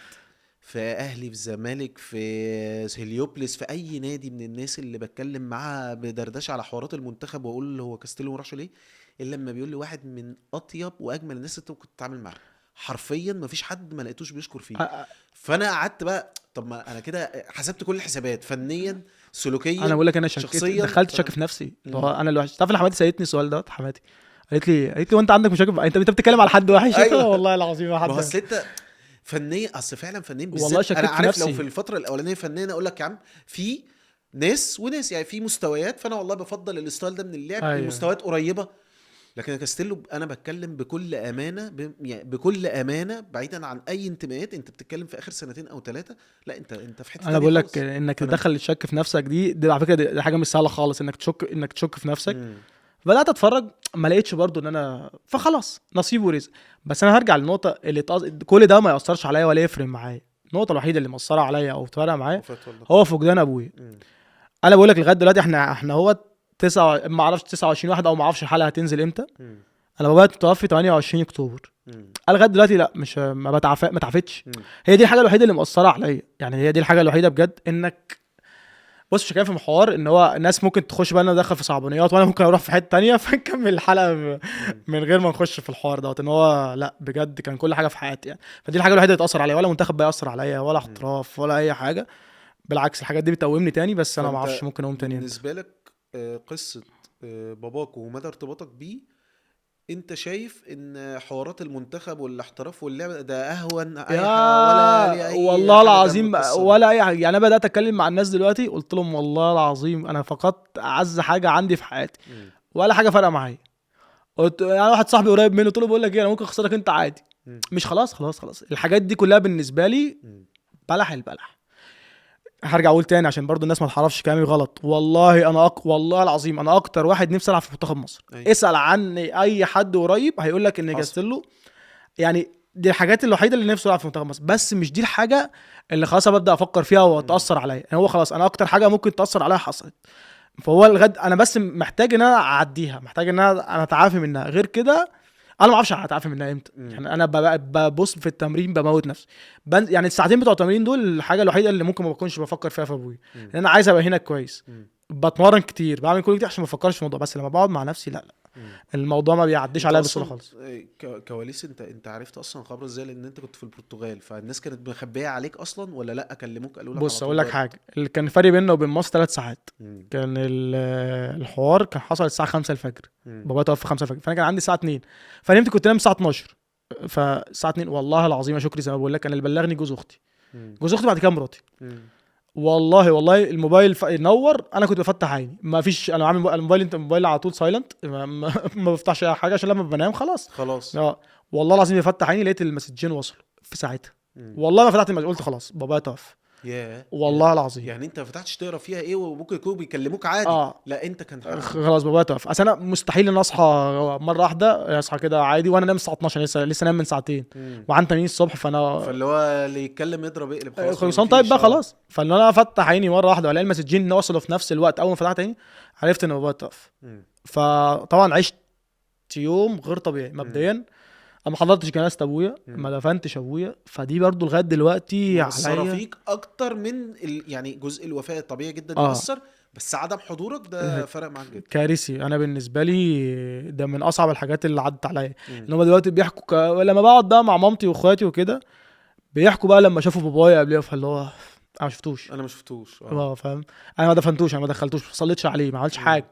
في اهلي، في الزمالك، في هليوبلس، في اي نادي من الناس اللي بتكلم معاها بدردشه على حوارات المنتخب واقول له هو كاستيلو ما راحش ليه، الا لما بيقول لي واحد من اطيب واجمل الناس اللي كنت بتتعامل معاها. حرفيا ما فيش حد ما لقيتوش بيشكر فيه. فانا قعدت بقى، طب ما انا كده حسبت كل الحسابات، فنيا سلوكيا انا بقول لك انا شكيت، شخصيا، دخلت شك في نفسي. انا اللي وحش. تعرف ان حماتي سالتني السؤال دوت، حماتي قالت لي وانت عندك مشاكل انت بتتكلم على حد وحش؟ أيوة. والله العظيم ما ما حد. هو اصل انت فنيا، اصل فعلا فنيا والله بالذات شكيت انا في عارف لو نفسي. في الفتره الاولانيه فنيا اقول لك يا عم في ناس وناس، يعني في مستويات، فانا والله بفضل الستايل ده من اللعب. أيوة. المستويات قريبه، لكن كاستيلو انا بتكلم بكل امانه يعني بكل امانه بعيدا عن اي انتماءات، انت بتتكلم في اخر سنتين او 3، لا انت في حته انا تانية بقول لك خالص. انك تدخل الشك في نفسك دي على فكره دي حاجه مش سهله خالص، انك تشك في نفسك. بدات اتفرج ما لقيتش برضو ان انا، فخلاص نصيب ورزق. بس انا هرجع للنقطه اللي كل ده ما ياثرش عليا ولا يفرق معايا. النقطه الوحيده اللي مأثره عليا او فارقه معايا هو فقدان ابويا. انا بقول لك لغايه دلوقتي احنا هو 9 ما اعرفش 29 واحد او ما اعرفش الحلقه هتنزل امتى. انا بابايا توفي 28 اكتوبر. انا لغايه دلوقتي لا مش ما تعافتش. هي دي الحاجه الوحيده اللي مأثره عليا، يعني هي دي الحاجه الوحيده بجد. انك بص مش كان في محور ان هو الناس ممكن تخش بقى، انا داخل في صعبانيات وانا ممكن اروح في حته تانية فنكمل الحلقه من غير ما نخش في الحوار دوت. ان هو لا بجد كان كل حاجه في حياتي يعني. فدي الحاجه الوحيده اللي تاثر عليا، ولا منتخب بيأثر عليا ولا احتراف ولا اي حاجه. بالعكس الحاجات دي بتقومني تاني، بس انا ما اعرفش ممكن اقوم تاني بالنسبه لك قصه باباك ومدى ارتباطك بيه، انت شايف ان حوارات المنتخب والاحتراف واللعب ده اهون ولا ليه اي والله العظيم ولا اي حاجه؟ يعني انا بدات اتكلم مع الناس دلوقتي قلت لهم والله العظيم انا فقدت اعز حاجه عندي في حياتي ولا حاجه فارقه معايا. قلت يعني واحد صاحبي قريب منه قلت له بقول لك ايه، انا ممكن اخسرك انت عادي. مش خلاص الحاجات دي كلها بالنسبه لي بلح البلح. هرجع اقول تاني عشان برضو الناس ما تحرفش كلامي غلط. والله انا والله العظيم انا اكتر واحد نفسي العب في منتخب مصر. اسال عني اي حد قريب هيقول لك ان جاستلو يعني دي الحاجات الوحيده اللي نفسي العب في منتخب مصر. بس مش دي الحاجه اللي خلاص ببدا افكر فيها وتاثر عليا. يعني هو خلاص انا اكتر حاجه ممكن تاثر عليا حصلت، فهو الغد انا بس محتاج ان انا اعديها، محتاج ان انا اتعافي منها. غير كده انا ما اعرفش هتعافي منها امتى. يعني انا ببص في التمرين بموت نفسي. يعني الساعتين بتوع التمرين دول الحاجه الوحيده اللي ممكن ما بكونش بفكر فيها في ابويا، لان انا عايز ابقى هنا كويس. بتمرن كتير، بعمل كل كتير عشان ما افكرش في الموضوع، بس لما بقعد مع نفسي لا الموضوع ما بيعديش عليا بسهوله خالص. كواليس انت عرفت اصلا خبر ازاي؟ لان انت كنت في البرتغال، فالناس كانت مخبيه عليك اصلا ولا لا كلموك قالوا لك؟ بص اقول لك حاجه، اللي كان فرق بيننا وبين مصر 3 ساعات. كان الحوار كان حصل الساعه 5 الفجر، بابا توفى 5 الفجر، فانا كان عندي الساعه 2، فنمت كنت نايم الساعه 12. فالساعه 2 والله العظيم يا شكري زي ما بقول لك انا اللي بلغني جوز اختي. جوز اختي بعد كده مراتي. والله الموبايل ينور، انا كنت بفتح عيني ما فيش، انا عامل الموبايل على طول سايلنت، ما بفتحش اي حاجه عشان لما بنام خلاص. والله العظيم بفتح عيني لقيت المسجين وصلوا في ساعتها. والله ما فتحت قلت خلاص بابايا توفى. ياه. والله العظيم. يعني انت ما فتحتش تقرا فيها ايه وممكن يكونوا بيكلموك عادي؟ لا انت كان خلاص بابا توقف. اصل انا مستحيل ان اصحى مره واحده، اصحى كده عادي وانا نام الساعه 12، لسه نام من ساعتين وعندي تمرين الصبح. فاللي هو اللي يتكلم يضرب يقلب خلاص. خلصان طيب بقى خلاص. فاللي انا افتح عيني مره واحده والاقي المسجين وصلوا في نفس الوقت، اول ما فتحت عيني عرفت ان بابا توقف. فطبعا عشت يوم غير طبيعي مبدئيا. انا ما حضرتش جنازه ابويا، ما دفنتش ابويا، فدي برضو لغايه دلوقتي عليا فيك اكتر من يعني جزء الوفاه طبيعي جدا يأثر، بس عدم حضورك ده فرق معاك جدا. كارثي. انا بالنسبه لي ده من اصعب الحاجات اللي عدت عليا. ان هم دلوقتي بيحكوا لما بقعد بقى مع مامتي واخواتي وكده، بيحكوا بقى لما شافوا بابايا قبليه، فاللي هو انا ما شفتوش. فاهم. انا ما دفنتوش، انا ما دخلتوش، ما صليتش عليه، ما عملتش حاجه.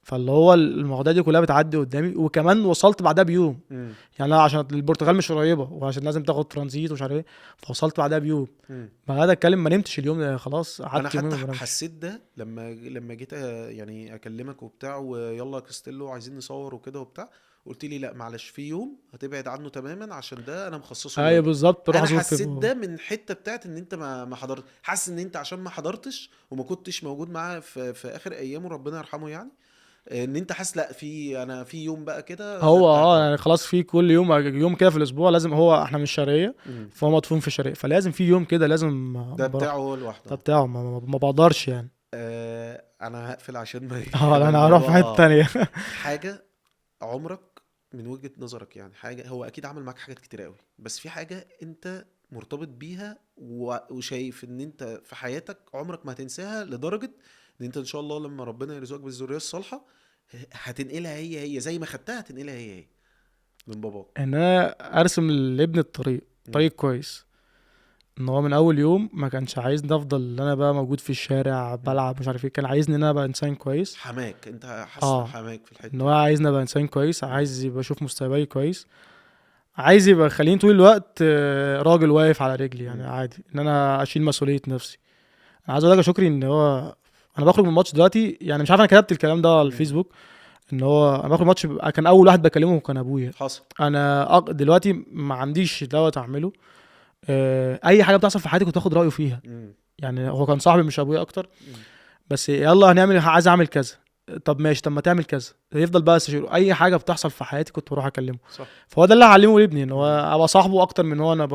فاللي هو المواضيع دي كلها بتعدي قدامي. وكمان وصلت بعدها بيوم. يعني انا عشان البرتغال مش قريبه وعشان لازم تاخد ترانزيت ومش عارف ايه، فوصلت بعدها بيوم. بعدها اتكلم ما نمتش اليوم ده خلاص. قعدت يومين. انا حسيت ده لما جيت يعني اكلمك وبتاع ويلا كاستيلو عايزين نصور وكده وبتاع، قلت لي لا معلش في يوم هتبعد عنه تماما عشان ده انا مخصصه. ايوه بالظبط. انا حسيت ده من حته بتاعت ان انت ما حضرت، حاسس ان انت عشان ما حضرتش وما كنتش موجود معاه في اخر ايامه ربنا يرحمه، يعني ان انت حاسس لا انا في يوم بقى كده هو يعني خلاص في كل يوم كده في الاسبوع لازم. هو احنا مش شرقيه فهو مدفون في شرقيه، فلازم في يوم كده لازم ده بتاعه هو لوحده. ده بتاعه ما بقدرش يعني. انا هقفل عشان ما انا هروح في حته ثانيه. حاجه عمرك من وجهة نظرك، يعني حاجة هو أكيد عمل معاك حاجات كتير قوي، بس في حاجة أنت مرتبط بيها وشايف إن أنت في حياتك عمرك ما هتنساها، لدرجة إن أنت إن شاء الله لما ربنا يرزقك بالذرية الصالحة هتنقلها هي زي ما خدتها هتنقلها هي من باباك. إن أنا أرسم لابن الطريق كويس. ان هو من اول يوم ما كانش عايزني افضل ان انا بقى موجود في الشارع بلعب مش عارف ايه، كان عايزني ان انا ابقى انسان كويس. حماك انت حاسس حماك في الحته ان هو عايزني ابقى انسان كويس، عايز يبقى اشوف مستقبلي كويس، عايز يبقى خليني طول الوقت راجل واقف على رجلي يعني عادي ان انا اشيل مسؤوليه نفسي. انا عايز اقول لك يا شكري ان هو انا بخرج من الماتش دلوقتي، يعني مش عارف انا كتبت الكلام ده على الفيسبوك، ان هو انا بخرج ماتش كان اول واحد بكلمه كان ابويا. حصل. انا دلوقتي ما عنديش دوت اعمله. اي حاجه بتحصل في حياتي كنت باخد رايه فيها. يعني هو كان صاحبي مش ابويا اكتر. بس يلا هنعمل، عايز اعمل كذا، طب ماشي، طب ما تعمل كذا، يفضل بقى استشيره. اي حاجه بتحصل في حياتي كنت بروح اكلمه. صح. فهو ده اللي هعلمه لابني، ان هو ابقى صاحبه اكتر من هو انا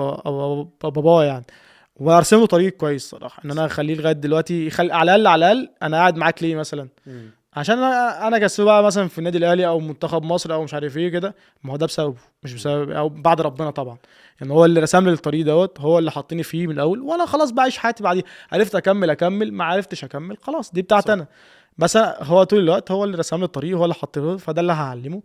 باباه يعني. وارسم له طريق كويس صراحه، ان انا اخليه لغايه دلوقتي على الاقل انا قاعد معاك ليه مثلا. عشان انا كسبه بقى مثلا في النادي الاهلي او منتخب مصر او مش عارف ايه كده، ما هو ده بسببه مش بسبب او بعد ربنا طبعا. يعني هو اللي رسم لي الطريق دوت، هو اللي حطني فيه من الاول، وانا خلاص بقى عايش حياتي بعديه. عرفت اكمل، ما عرفتش اكمل خلاص دي بتاعتي انا. بس هو طول الوقت هو اللي رسم لي الطريق، هو اللي حط له، فده اللي هعلمه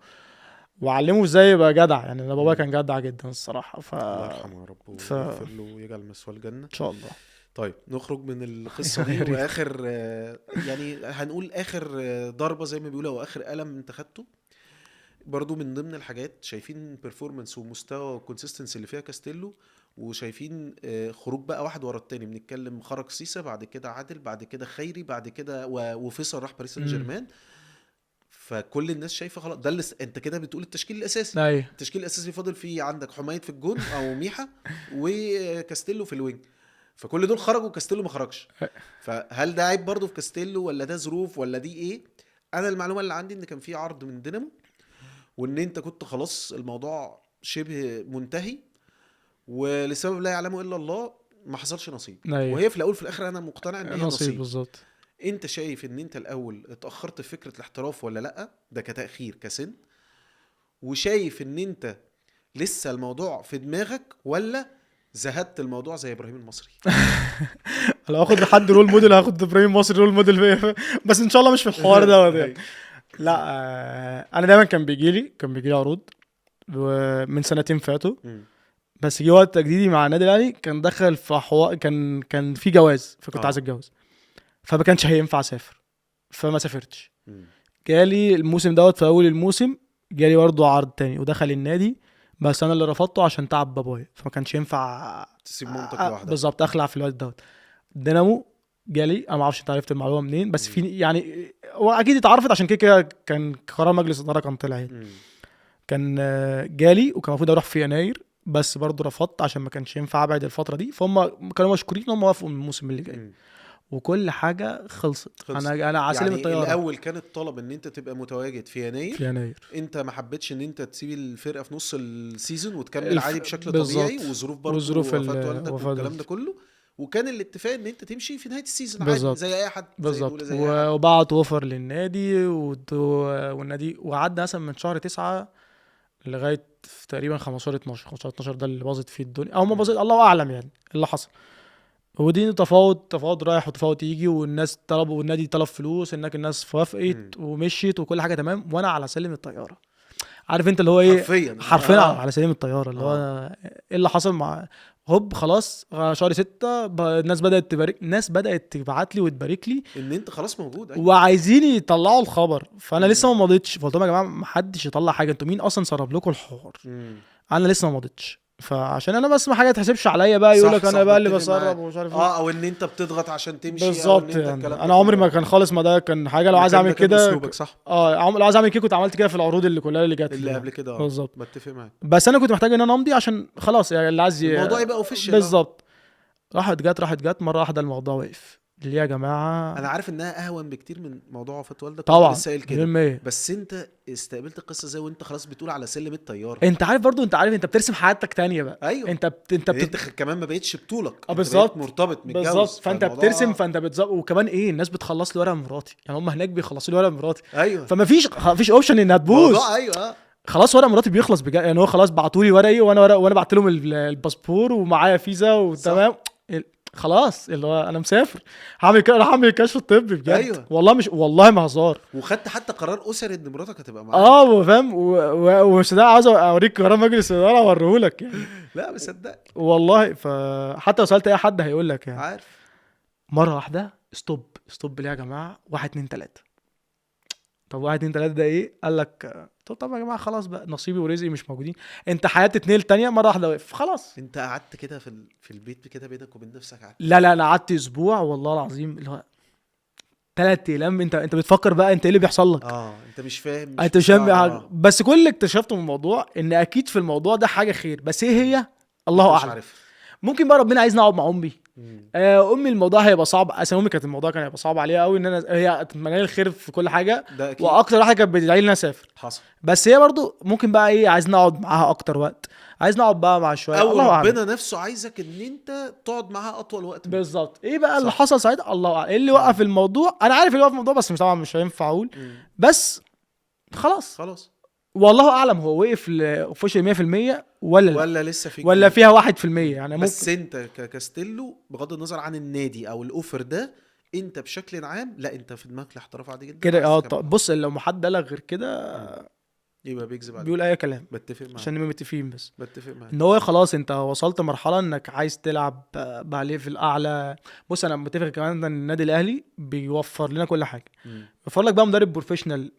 واعلمه ازاي يبقى جدع. يعني انا بابا كان جدع جدا الصراحه. الله يرحمه يا رب ويغفر له ويجعل مسواه الجنه ان شاء الله. طيب نخرج من القصه دي واخر يعني هنقول اخر ضربه زي ما بيقولوا او اخر قلم انت خدته برضو من ضمن الحاجات. شايفين بيرفورمانس ومستوى وكونسيستنسي اللي فيها كاستيلو، وشايفين خروج بقى واحد ورا التاني. بنتكلم خرج سيسا، بعد كده عادل، بعد كده خيري، بعد كده وفيصل راح باريس سان جيرمان. فكل الناس شايفه خلاص ده اللي انت كده بتقول التشكيل الاساسي. أيوه. التشكيل الاساسي فاضل فيه عندك حمايد في الجون او ميحا وكاستيلو في الوينج، فكل دول خرجوا كاستيلو ما خرجش. فهل ده عيب برضو في كاستيلو ولا ده ظروف ولا دي ايه؟ انا المعلومه اللي عندي ان كان في عرض من دينامو وان انت كنت خلاص الموضوع شبه منتهي، ولسبب لا يعلمه الا الله ما حصلش نصيب. أيوه. وهي في الاول في الاخر انا مقتنع ان هي نصيب بالظبط. انت شايف ان انت الاول اتاخرت في فكره الاحتراف ولا لا؟ ده كتاخير كسن. وشايف ان انت لسه الموضوع في دماغك ولا زهدت الموضوع زي ابراهيم المصري؟ لو اخد لحد رول موديل هاخد ابراهيم مصري رول موديل بس ان شاء الله مش في الحوار ده. لا انا دايما كان بيجي لي عروض من سنتين فاتوا، بس جه وقت تجديدي مع النادي الاهلي كان دخل في حوار، كان في جواز، فكنت عايز اتجوز، فما كانش هينفع اسافر، فما سافرتش. جالي الموسم دوت في اول الموسم جالي برضه عرض تاني ودخل النادي، بس انا اللي رفضته عشان تعب بابايا، فما كانش ينفع تسيب مامتك لوحدها. بالظبط اخلع في الوقت دوت. دينامو جالي، انا ما اعرفش انت عرفت المعلومه منين، بس في يعني هو اكيد اتعرفت عشان كده كان قرار مجلس الاداره كان طلع. كان جالي وكان المفروض اروح في يناير، بس برضو رفضت عشان ما كانش ينفع ابعد الفتره دي، فهم كانوا مشكورين ان هم وافقوا من الموسم اللي جاي، مم. وكل حاجه خلصت. خلص. انا على سلم يعني الطياره الاول كان الطلب ان انت تبقى متواجد في يناير، في يناير. انت ما حبيتش ان انت تسيب الفرقه في نص السيزون وتكمل عادي بشكل بالظبط. طبيعي، وظروف برضه وظروف وفاه والدك وفاة والكلام ده والدتي. كله، وكان الاتفاق ان انت تمشي في نهايه السيزون عادي بالظبط. زي اي حد، زي بالظبط. الاولى زي اي حد. وبعت اوفر للنادي والنادي، وقعدنا مثلا من شهر 9 لغايه تقريبا 15 12 ده اللي باظت فيه الدنيا، او ما باظت الله اعلم يعني اللي حصل. ودي تفاوض رايح وتفاوض يجي، والناس طلبوا والنادي طلب فلوس، انك الناس وافقت ومشيت وكل حاجه تمام، وانا على سلم الطياره. عارف انت اللي هو ايه، حرفيا على سلم الطياره اللي هو ايه اللي حصل مع هوب خلاص شهر 6 الناس بدات تبعت لي وتبارك لي ان انت خلاص موجود. أيوة. وعايزين يطلعوا الخبر، فانا لسه ما مضيتش. فقلت لهم يا جماعه ما حدش يطلع حاجه، انتوا مين اصلا سرب لكم الحوار؟ انا لسه ما مضيتش، فعشان انا بس ما حاجه تحسبش عليا بقى يقول لك انا بقى اللي بسرب ومش عارف ايه. او ان انت بتضغط عشان تمشي، بالظبط يعني. انا عمري ما كان خالص، ما ده كان حاجه لو عايز اعمل كده لو عايز اعمل كده كنت عملت كده في العروض اللي كلها اللي جات اللي قبل كده. بالظبط، بتفق معاك. بس انا كنت محتاج ان انا امضي عشان خلاص يعني اللي عايز الموضوع يبقى اوفيشال. بالظبط. راحت جت مره واحده الموضوع وقف. ليه يا جماعه؟ انا عارف انها اهون بكتير من موضوع وفاه والدك طبعا لسه قايل كده، بس انت استقبلت القصه زي وانت خلاص بتقول على سلم الطياره. انت عارف برضو، انت بترسم حياتك تانية بقى. ايوه. انت كمان ما بقتش بطولك، بالظبط، مرتبط متجوز. بالظبط. فانت بترسم، فانت بتظبط. وكمان ايه، الناس بتخلص لي ورقه مراتي، يعني هم هناك بيخلصوا لي ورقه مراتي. ايوه. فما فيش اوبشن انها تبوظ. ايوه. خلاص ورق مراتي بيخلص بجد يعني. هو خلاص بعتوا لي ورقي وانا بعت لهم الباسبور ومعايا فيزا وتمام. خلاص اللي هو انا مسافر، هعمل كشف الطبي بجد. أيوة. والله ما هزار. وخدت حتى قرار اسري ان مراتك هتبقى معاك. فاهم. ومش ده عاوز اوريك قرار مجلس الاداره اوريهولك يعني. لا بصدق والله. فحتى لو سالت اي حد هيقول لك يعني. عارف. مره واحده ستوب ليه يا جماعه؟ 1 2 3. طب 1 2 3 ده ايه؟ قال لك طب يا جماعه خلاص بقى، نصيبي ورزقي مش موجودين، انت حياتي 2 تانية مره واحده وقف خلاص. انت قعدت كده في البيت كده بينك وبين نفسك قعدت؟ لا انا قعدت اسبوع والله العظيم، اللي هو 3 ايام انت بتفكر بقى انت ايه اللي بيحصل لك. انت مش فاهم، انت مش فاهم. بس كل اللي اكتشفته من الموضوع ان اكيد في الموضوع ده حاجه خير، بس ايه هي الله اعلم. ممكن بقى ربنا عايزني اقعد مع امي. امي الموضوع هيبقى صعب اصلا. امي كانت الموضوع كان هيبقى صعب عليها قوي، ان انا هي اتمنى لي الخير في كل حاجه، واكتر واحده كانت بتدعي لي ان انا اسافر. حصل. بس هي برضو ممكن بقى ايه، عايزني اقعد معاها اكتر وقت، عايزني اقعد بقى مع شويه، او الله ربنا أعلم. نفسه عايزك ان انت تقعد معاها اطول وقت. بالظبط. ايه بقى اللي حصل ساعتها الله اعلم. ايه اللي وقف الموضوع؟ انا عارف اللي وقف الموضوع، بس طبعا مش هينفع اقول. بس خلاص والله اعلم هو وقف لفوش 100% ولا لسه في ولا فيها 1% يعني. بس انت كاستيلو بغض النظر عن النادي او الاوفر ده، انت بشكل عام لا، انت في دماغك الاحتراف عادي جدا كده. بص لو حد قال غير كده يبقى بيكذب عليك، بيقول اي كلام. بتفق معاك عشان نبقى متفقين، بس بتفق معاك ان هو خلاص انت وصلت مرحله انك عايز تلعب بقى ليفل اعلى. بص انا متفق كمان ان النادي الاهلي بيوفر لنا كل حاجه. بيوفر لك بقى مدرب بروفيشنال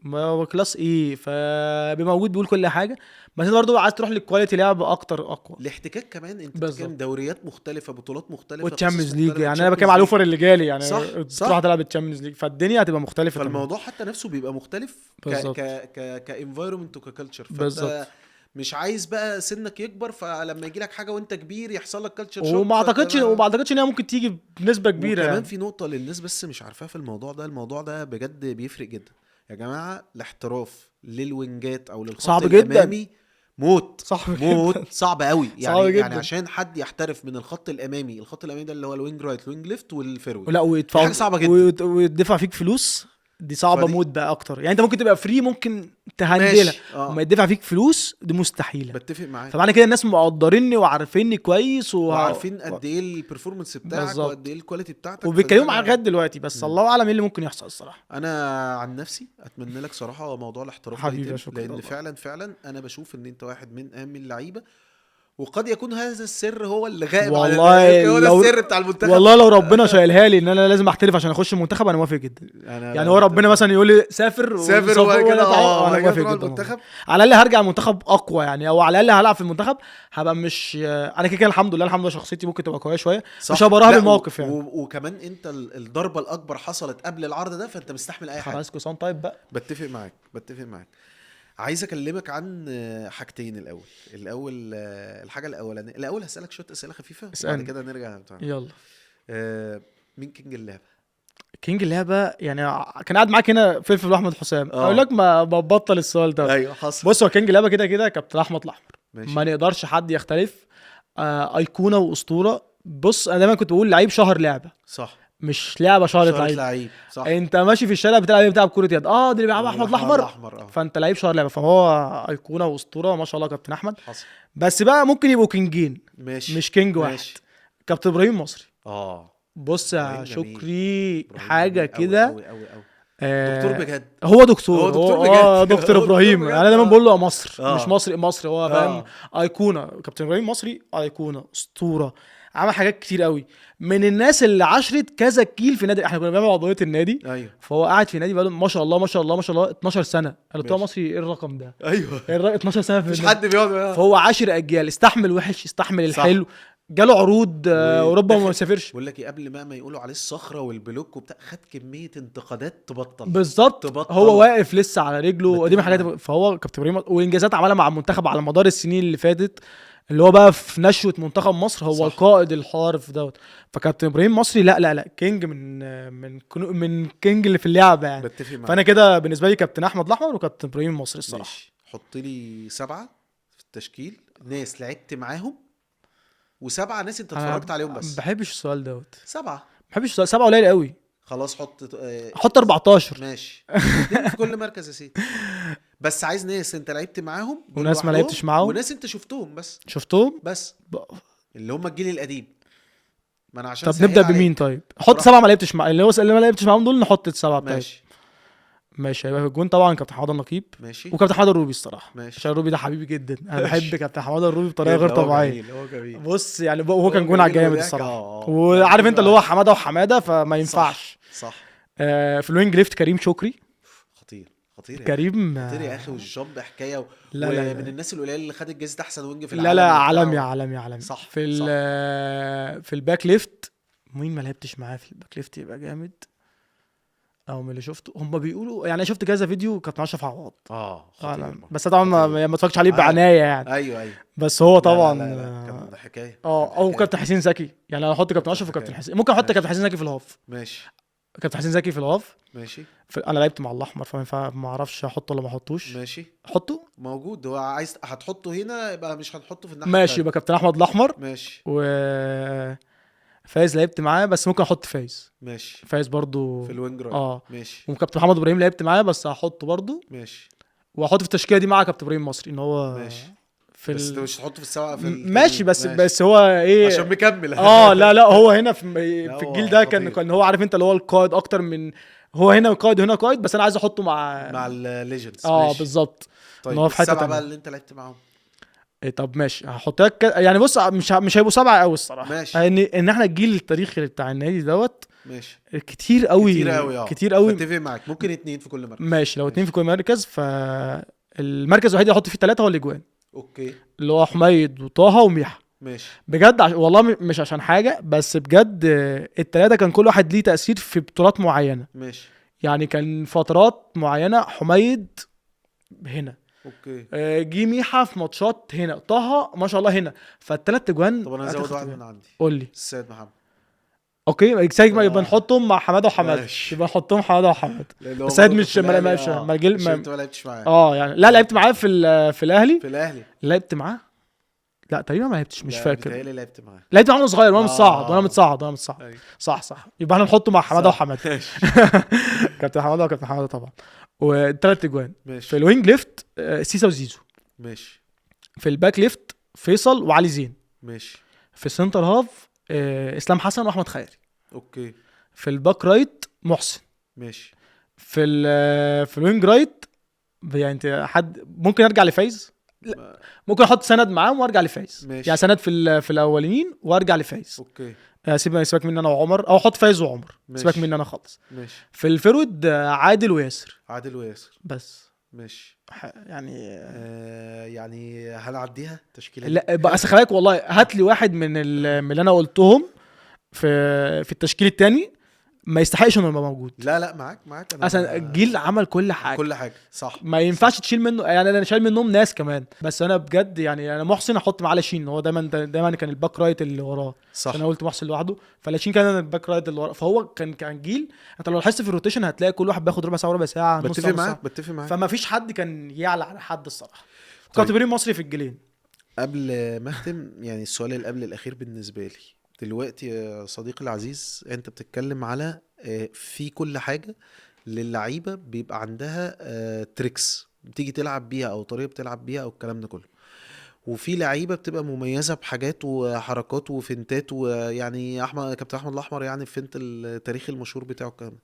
كلاس ايه، فبموجود بيقول كل حاجه، بس انت برضه عايز تروح للكواليتي لعب اكتر اقوى، الاحتكاك كمان. انت بتتكلم دوريات مختلفه، بطولات مختلفه، والتشامبيونز ليج. يعني انا بتكلم على الاوفر اللي جالي يعني. صح. تروح تلعب التشامبيونز ليج، فالدنيا هتبقى مختلفه. فالموضوع حتى نفسه بيبقى مختلف كانفايرمنت وككلتشر. بالظبط. مش عايز بقى سنك يكبر، فلما يجي لك حاجه وانت كبير يحصل لك كلتشر شوك. وما اعتقدش ان هي ممكن تيجي بنسبه كبيره. وكمان يعني في نقطه للناس بس مش عارفاها في الموضوع ده بجد بيفرق جدا يا جماعه. الاحتراف للوينجات او للخط صعب الامامي جدا. موت صعب قوي يعني. صعب يعني عشان حد يحترف من الخط الامامي ده اللي هو الوينج رايت الوينج ليفت والفيرود، لا حاجه صعبه جدا، ويدفع فيك فلوس، دي صعبه موت بقى اكتر. يعني انت ممكن تبقى فري، ممكن تهندلها، وما يدفع فيك فلوس دي مستحيله. بتفق معاك. فمعنى كده الناس مقدريني وعارفيني كويس وعارفين قد ايه البرفورمانس بتاعك وقد ايه الكواليتي بتاعتك، وبيتكلموا معاك لغايه دلوقتي. بس الله اعلم ايه اللي ممكن يحصل الصراحه. انا عن نفسي اتمنى لك صراحه موضوع الاحتراف ده، لان فعلا انا بشوف ان انت واحد من اهم اللعيبه، وقد يكون هذا السر هو اللي غائب على هو ده السر بتاع المنتخب. والله لو ربنا شايلها لي ان انا لازم احترف عشان اخش المنتخب، انا موافق جدا. يعني هو ربنا مثلا يقول لي سافر وكده انا موافق جدا. على الاقل هرجع المنتخب اقوى يعني، او على الاقل هلعب في المنتخب هبقى مش انا كده الحمد لله شخصيتي ممكن تبقى قويه شويه، مش هبقى راهب الموقف يعني. وكمان انت الضربه الاكبر حصلت قبل العرض ده، فانت مستحمل اي حاجه. خلاص كوسان طيب بقى. بتفق معاك. عايز اكلمك عن حاجتين. الاول الحاجه الاولانيه، الاول هسالك شويه اسئله خفيفه وبعد اسألني. كده نرجع بتاع. يلا. مين كينج اللعبه؟ كينج اللعبه يعني كان قاعد معاك هنا فلفل احمد حسام، اقول لك ما ببطل السؤال ده. ايوه حصل. بص، هو كينج اللعبه كده كده كابتن احمد الاحمر، ماشي. ما نقدرش حد يختلف. ايقونه واسطوره. بص انا دايما كنت بقول لعيب شهر لعبه، صح. مش لعبه شهرت شهرة لعيب. لعيب صح. انت ماشي في الشارع بتلعب كره يد، دي اللي بيلعبها احمد الاحمر، الاحمر فانت لعيب شهر لعبه، فهو ايقونه واسطوره ما شاء الله كابتن احمد. حصل. بس بقى ممكن يبقوا كينجين، ماشي مش كينج واحد. ماشي. كابتن ابراهيم مصري. بص يا إبراهيم جميل. شكري إبراهيم حاجه جميل أوي كده. أوي أوي أوي. دكتور بجد. هو دكتور، هو دكتور بجد. دكتور هو ابراهيم. دكتور انا بجد. دايما بقول له مصر، آه. مش مصري، مصري هو فاهم. آه. ايقونه كابتن ابراهيم مصري، ايقونه اسطوره، عمل حاجات كتير قوي، من الناس اللي عشرت كذا كيل في نادي. احنا كنا بنعمل عضويه النادي، ايوه فهو قاعد في نادي بقاله ما شاء الله ما شاء الله ما شاء الله 12 سنه. انا قلت له ماشي. مصري ايه الرقم ده؟ ايوه. 12 سنه في مفيش النادي. حد بيقعد معاه. فهو عاشر اجيال، استحمل وحش، استحمل صح. الحلو، جاله عروض وربما ما يسافرش. بقول لك ايه، قبل ما يقولوا عليه الصخره والبلوك وبتاع، خد كميه انتقادات تبطل. بالظبط، تبطل. هو واقف لسه على رجله، بتفق ودي من الحاجات. معاك. فهو كابتن ابراهيم وانجازات عملها مع المنتخب على مدار السنين اللي فاتت، اللي هو بقى في نشوه منتخب مصر، هو صح. القائد الحار في دوت. فكابتن ابراهيم مصري لا لا لا كينج من كينج اللي في اللعبه يعني. بتفق معاك. فانا كده بالنسبه لي كابتن احمد الاحمر وكابتن ابراهيم مصري الصراحه. ماشي. حط لي 7 في التشكيل، ناس لعبت معاهم، و7 ناس انت اتفرجت عليهم ما بس. بحبش السؤال دوت، 7. ما بحبش السؤال. 7 قليل قوي، خلاص حط حط 14. ماشي. 2 في كل مركز يا سيدي. بس عايز ناس انت لعبت معاهم دول وناس ما لوحدهم، لعبتش معاهم. وناس انت شفتهم بس. شفتهم. بس اللي هم الجيل القديم. ما انا عشان طب أسهل نبدا عليك. بمين؟ طيب حط 7 ما لعبتش مع اللي ما لعبتش معاهم دول، نحط ال7 بتاعتهم. ماشي ماشي. هيبقى في الجون طبعا كابتن حماده النقيب ماشي. وكابتن حماده الروبي الصراحه، ماشي. عشان الروبي ده حبيبي جدا. انا ماشي. بحب كابتن حماده الروبي بطريقه غير طبيعيه. هو جميل. بص يعني هو كان هو جون على جميل الجامد وضحك. الصراحه. وعارف انت اللي هو حماده وحماده، فما ينفعش. صح. في الوينج ليفت كريم شكري. خطير يا أخي. كريم خطير يا اخي، والجامب حكايه لا لا ومن لا. الناس القليله اللي خدت جائزه احسن وينج في لا العالم. لا، وبتاع. عالمي عالمي عالمي. صح. في الباك ليفت، مين ما لعبتش معاه في الباك ليفت يبقى جامد، او من اللي شفته هم بيقولوا يعني. انا شفت كذا فيديو كابتن اشرف عوض. خطير. بس طبعا ما اتفرجتش عليه عارف. بعنايه يعني. ايوه بس هو طبعا لا كان حكايه. او كابتن حسين زكي. يعني انا احط كابتن اشرف وكابتن حسين، ممكن احط كابتن حسين زكي في الهاف. ماشي. كابتن حسين زكي في الهاف. ماشي. انا لعبت مع الاحمر، فما اعرفش احطه ولا ما احطوش. ماشي. احطه موجود. هو عايز هتحطه هنا، يبقى مش هنحطه في الناحيه ماشي. التانية. يبقى كابتن احمد الاحمر. ماشي. و فايز لعبت معاه، بس ممكن احط فايز. ماشي. فايز برضو في الوينج رايت. ماشي. وكابتن محمد ابراهيم لعبت معاه، بس هحطه برضو. ماشي. واحط في التشكيله دي مع كابتن ابراهيم مصري ان هو ماشي. في بس مش تحطه في السبعه في ماشي. بس هو ايه، عشان مكمل. لا هو هنا في لا، الجيل هو ده خطير. كان هو عارف انت اللي هو القائد اكتر من هو هنا قائد هنا قائد، بس انا عايز احطه مع الليجندز. بالظبط. طيب ان هو في حته السبعه تانية. بقى اللي انت لعبت معاهم. طب ماشي، هحط لك يعني. بص مش هيبقوا 7 قوي الصراحه. ماشي. ان احنا الجيل التاريخي بتاع النادي دوت ماشي. كتير قوي كتير قوي. كتير قوي. بتفق معاك. ممكن 2 في كل مركز. ماشي. لو 2 في كل مركز، فالمركز الوحيد اللي احط فيه 3 هو الاجوان، اوكي. اللي هو حميد وطه وميحا. ماشي. بجد والله مش عشان حاجه، بس بجد ال3 كان كل واحد ليه تاثير في بطولات معينه. ماشي. يعني كان فترات معينه حميد هنا، اوكي. جه ميحا في ماتشات هنا، طه ما شاء الله هنا. فال3 اجوان. طب انا هزود واحد من عندي. قول لي. السيد محمد. اوكي سيد، يبقى نحطهم مع حماده وحماده. ماشي. يبقى نحطهم حماده وحماده. لأن هو بس سيد برضه مش في الأهلي. ما انت ما لعبتش معاه. يعني لا لعبت معاه في الاهلي. في الاهلي لعبت معاه. لا تقريبا ما لعبتش، مش لا، فاكر. بيتهيألي لعبت معاه. لعبت معاه وانا صغير، وانا متصاعد أيوة. صح. يبقى احنا نحطه مع حماده صح. وحماده. ماشي. كابتن حماده وكابتن حماده طبعا. والثلاث اجوان. في ماشي. الوينج ليفت سيسا وزيزو. ماشي. في الباك ليفت فيصل وعلي زين. ماشي. في السنتر هاف اسلام حسن واحمد خيري. اوكي. في الباك رايت محسن. ماشي. في الوينج رايت يعني انت حد ممكن ارجع لفايز. لا. ممكن احط سند معاهم وارجع لفايز. ماشي. يعني سند في الاولين وارجع لفايز. اوكي. سيبك مني انا وعمر، او احط فايز وعمر. ماشي. سيبك مني انا خالص. ماشي. في الفرود عادل وياسر عادل وياسر. بس. ماشي. يعني يعني هنعديها تشكيله. لا بس خلي بالك والله، هات لي واحد من اللي انا قلتهم في التشكيل الثاني، ما يستحقش انه يبقى موجود. لا معاك انا اصلا الجيل عمل كل حاجه، كل حاجه صح. ما ينفعش تشيل منه، يعني انا شايل منهم ناس كمان، بس انا بجد يعني انا محسن احط معاه لاشين، هو دايما كان الباك رايت اللي وراه، صح. انا قلت محسن لوحده، فلاشين كان الباك رايت اللي وراه، فهو كان جيل. انت لو لاحظت في الروتيشن هتلاقي كل واحد بياخد ربع ساعه نص ساعه. بتفق معاك. فما فيش حد كان يعلى على حد الصراحه. كاتبرين مصري في الجيلين. قبل ما اختم يعني السؤال اللي قبل الاخير بالنسبه لي دلوقتي يا صديقي العزيز، انت بتتكلم على في كل حاجه للعيبه بيبقى عندها تريكس بتيجي تلعب بيها او طريقه بتلعب بيها او الكلام ده كله، وفي لعيبه بتبقى مميزه بحاجات وحركات وفنتات، ويعني كابتن احمد الاحمر يعني في فنت التاريخ المشهور بتاعه الكلام ده.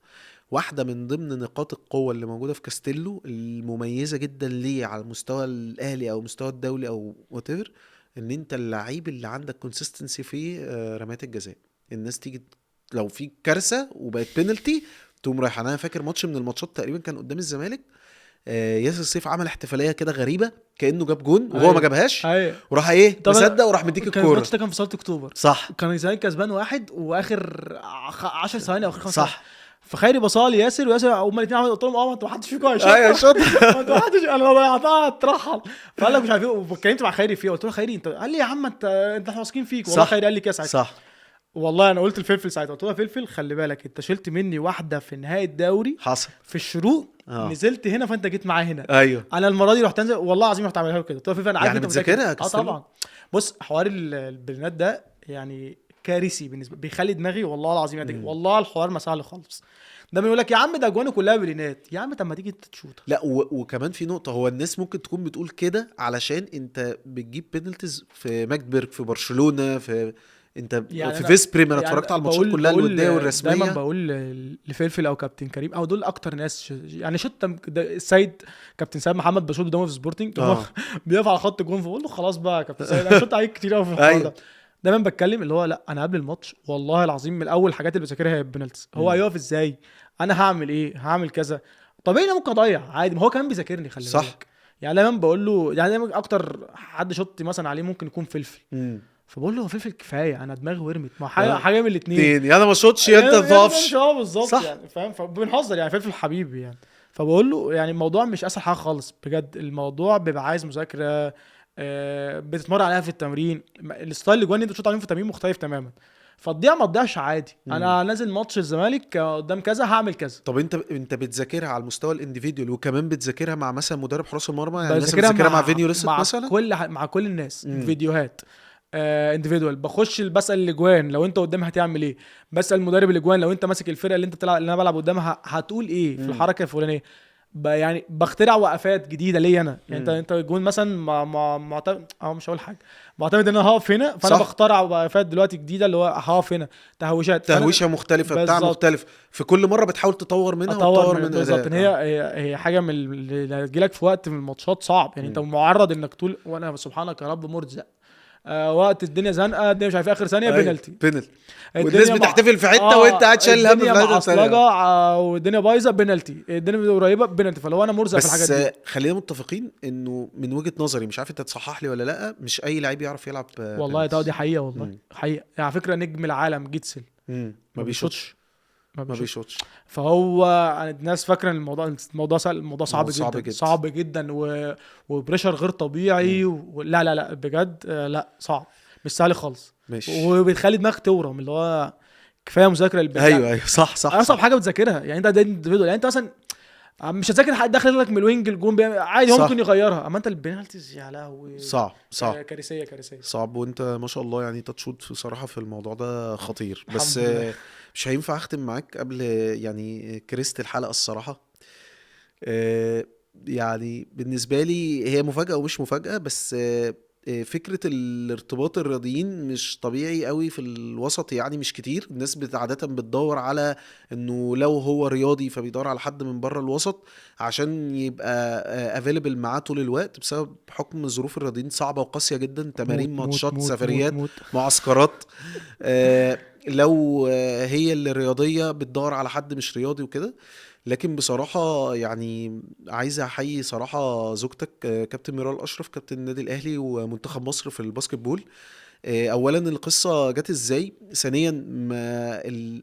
واحده من ضمن نقاط القوه اللي موجوده في كاستيلو المميزه جدا ليه على المستوى الاهلي او المستوى الدولي او وات ايفر، ان انت اللعيب اللي عندك كونسيستنسي في رميات الجزاء. الناس تيجي لو في كارثه وبقت بينالتي تقوم رايح. انا فاكر ماتش من الماتشات تقريبا كان قدام الزمالك، ياسر سيف عمل احتفاليه كده غريبه كانه جاب جون وهو ما جابهاش، وراح ايه مصدق وراح مديك الكوره. الماتش ده كان في صاله اكتوبر، صح، كان الزمالك كسبان 1 واخر 10 ثواني او اخر 5 ثواني، صح. فخيري بصالي ياسر وياسر هما الاثنين قلت لهم انتوا ما حدش فيكم هيشوط. ايوه شوط. انتوا ما حدش، انا ضيعتها اترحل. فقال لك مش عارف ايه، واتكلمت مع خيري فيه قلت له خيري انت، قال لي يا عم انت احنا واثقين فيك والله. خيري قال لي كده ساعتها، صح. والله انا قلت الفلفل ساعتها، قلت له فلفل خلي بالك انت شلت مني واحده في نهايه الدوري حصل في الشروق، نزلت هنا فانت جيت معايا هنا. ايوه انا المره دي رحت انزل والله العظيم رحت اعملها له كده. قلت له فلفل انا عارف يعني انت بتذاكرها طبعا. بص حوار البرنات ده يعني كارثي بالنسبه، بيخلي دماغي والله العظيم يعني والله الحوار ما سهل خالص. ده بيقول لك يا عم ده اجوانه كلها بلينات، يا عم طب ما تيجي تشوط. لا وكمان في نقطه، هو الناس ممكن تكون بتقول كده علشان انت بتجيب بينالتيز في ماجدبرج في برشلونه في انت يعني في فيسبري، ما انا يعني اتفرجت على الماتشات كلها الوديه والرسميه. دايما بقول لفلفل او كابتن كريم او دول اكتر ناس يعني شوت السيد كابتن سيد محمد بشوط قدامه في سبورتنج بيقف على خط الجون، فبقول له خلاص بقى يا كابتن سيد انا شوت عليك كتير قوي في الحوار ده. دايما بتكلم اللي هو لا انا قبل الماتش والله العظيم من اول الحاجات اللي بذاكرها هي البنالتيز، هو هيقف ازاي، انا هعمل ايه، هعمل كذا طبيعي انا ممكن اضيع عادي، ما هو كمان بيذاكرني خلي بالك. يعني دايما بقول له، يعني دايما اكتر حد شوت مثلا عليه ممكن يكون فلفل، فبقول له فلفل كفايه انا دماغي ورمت، ما حاجه من الاثنين يا انا ما شوتش يا انت ما تقفش بالظبط يعني فاهم، فبنهزر يعني فلفل حبيبي يعني. فبقول له يعني الموضوع مش اسهل حاجه خالص بجد، الموضوع بيبقى عايز مذاكره بتتمرن عليها في التمرين، الستايل اللي جواني انت بتشوط عليهم في التمرين مختلف تماما، فتضيع ما تضيعش عادي. انا نازل ماتش الزمالك قدام كذا هعمل كذا. طب انت بتذاكرها على المستوى الانديفيديوال وكمان بتذاكرها مع مثلا مدرب حراس المرمى، يعني الناس بتذاكرها مع فيديو ريست مثلا مع كل الناس فيديوهات انديفيدوال، بخش بسال الاجوان لو انت قدام هتعمل ايه، بسال مدرب الاجوان لو انت ماسك الفرقه اللي انت بتلعب اللي انا بلعب قدامها هتقول ايه في الحركه الفلانيه، يعني بخترع وقفات جديده ليا انا. يعني انت الجون مثلا معتمد مش هقول حاجه، معتمد ان انا هقف هنا، فانا بخترع وقفات دلوقتي جديده اللي هو هقف هنا تهويشه مختلفه بتاع مختلف، في كل مره بتحاول تطور منها بالظبط. هي حاجه من اللي هتجيلك في وقت من الماتشات صعب، يعني انت معرض انك تقول وانا سبحانك يا رب مرزق وقت الدنيا زنقه، الدنيا مش عارف اخر ثانيه بينالتي والناس بتحتفل في حته وانت قاعد شايل هم في الحته الثانيه، والدنيا بايظه بينالتي، الدنيا قريبه بينالتي، فلو انا مرزق في الحاجات دي. بس خلينا متفقين انه من وجهه نظري، مش عارف انت تصحح لي ولا لا، مش اي لعيب يعرف يلعب والله دي حقيقه والله حقيقه. يعني على فكره نجم العالم جيتسل ما بيشوطش فهو الناس فاكره الموضوع صعب جدا وبريشر غير طبيعي لا بجد لا صعب مش سهل خالص، وبتخلي دماغك تورم اللي هو كفايه مذاكره ايوه صح اصعب حاجه بتذاكرها. يعني انت يعني انت مثلا مش هتذاكر حد داخل لك من الوينج الجون عادي هو ممكن يغيرها، اما انت البينالتيز يا لهوي صعب كارثيه صعب. وانت ما شاء الله يعني تشوط بصراحه في الموضوع ده خطير. بس مش هينفع اختم معاك قبل يعني كريست الحلقه الصراحه. يعني بالنسبه لي هي مفاجاه ومش مفاجاه، بس فكرة الارتباط الرياضيين مش طبيعي قوي في الوسط، يعني مش كتير. الناس عادة بتدور على انه لو هو رياضي فبيدور على حد من بره الوسط عشان يبقى افيلبل معاه طول الوقت، بسبب حكم ظروف الرياضيين صعبة وقاسية جدا، تمارين ماتشات سفريات معسكرات. لو هي اللي رياضية بتدور على حد مش رياضي وكده. لكن بصراحة يعني عايز احيي صراحة زوجتك كابتن ميرال اشرف، كابتن النادي الاهلي ومنتخب مصر في الباسكت بول. اولا القصه جت ازاي، ثانيا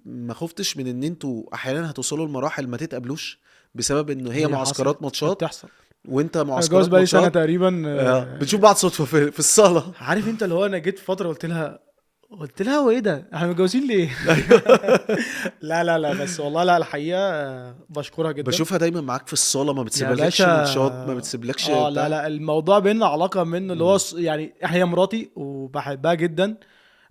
ما خفتش من ان انتوا احيانا هتوصلوا لمراحل ما تتقابلوش بسبب ان هي معسكرات ماتشات بتحصل. وانت انا جوز معسكرات بقالي سنه ماتشات تقريبا. بتشوف بعض صدفه في الصاله. عارف انت اللي هو انا جيت في فتره قلت لها هو ايه ده احنا متجوزين ليه؟ لا لا لا بس والله لا الحقيقه بشكرها جدا. بشوفها دايما معاك في الصاله، ما يا بتسيبلكش باشا ماتشات، ما بتسيبلكش لا بتاع. لا الموضوع بينا علاقه منه اللي هو مم. يعني هي مراتي وبحبها جدا.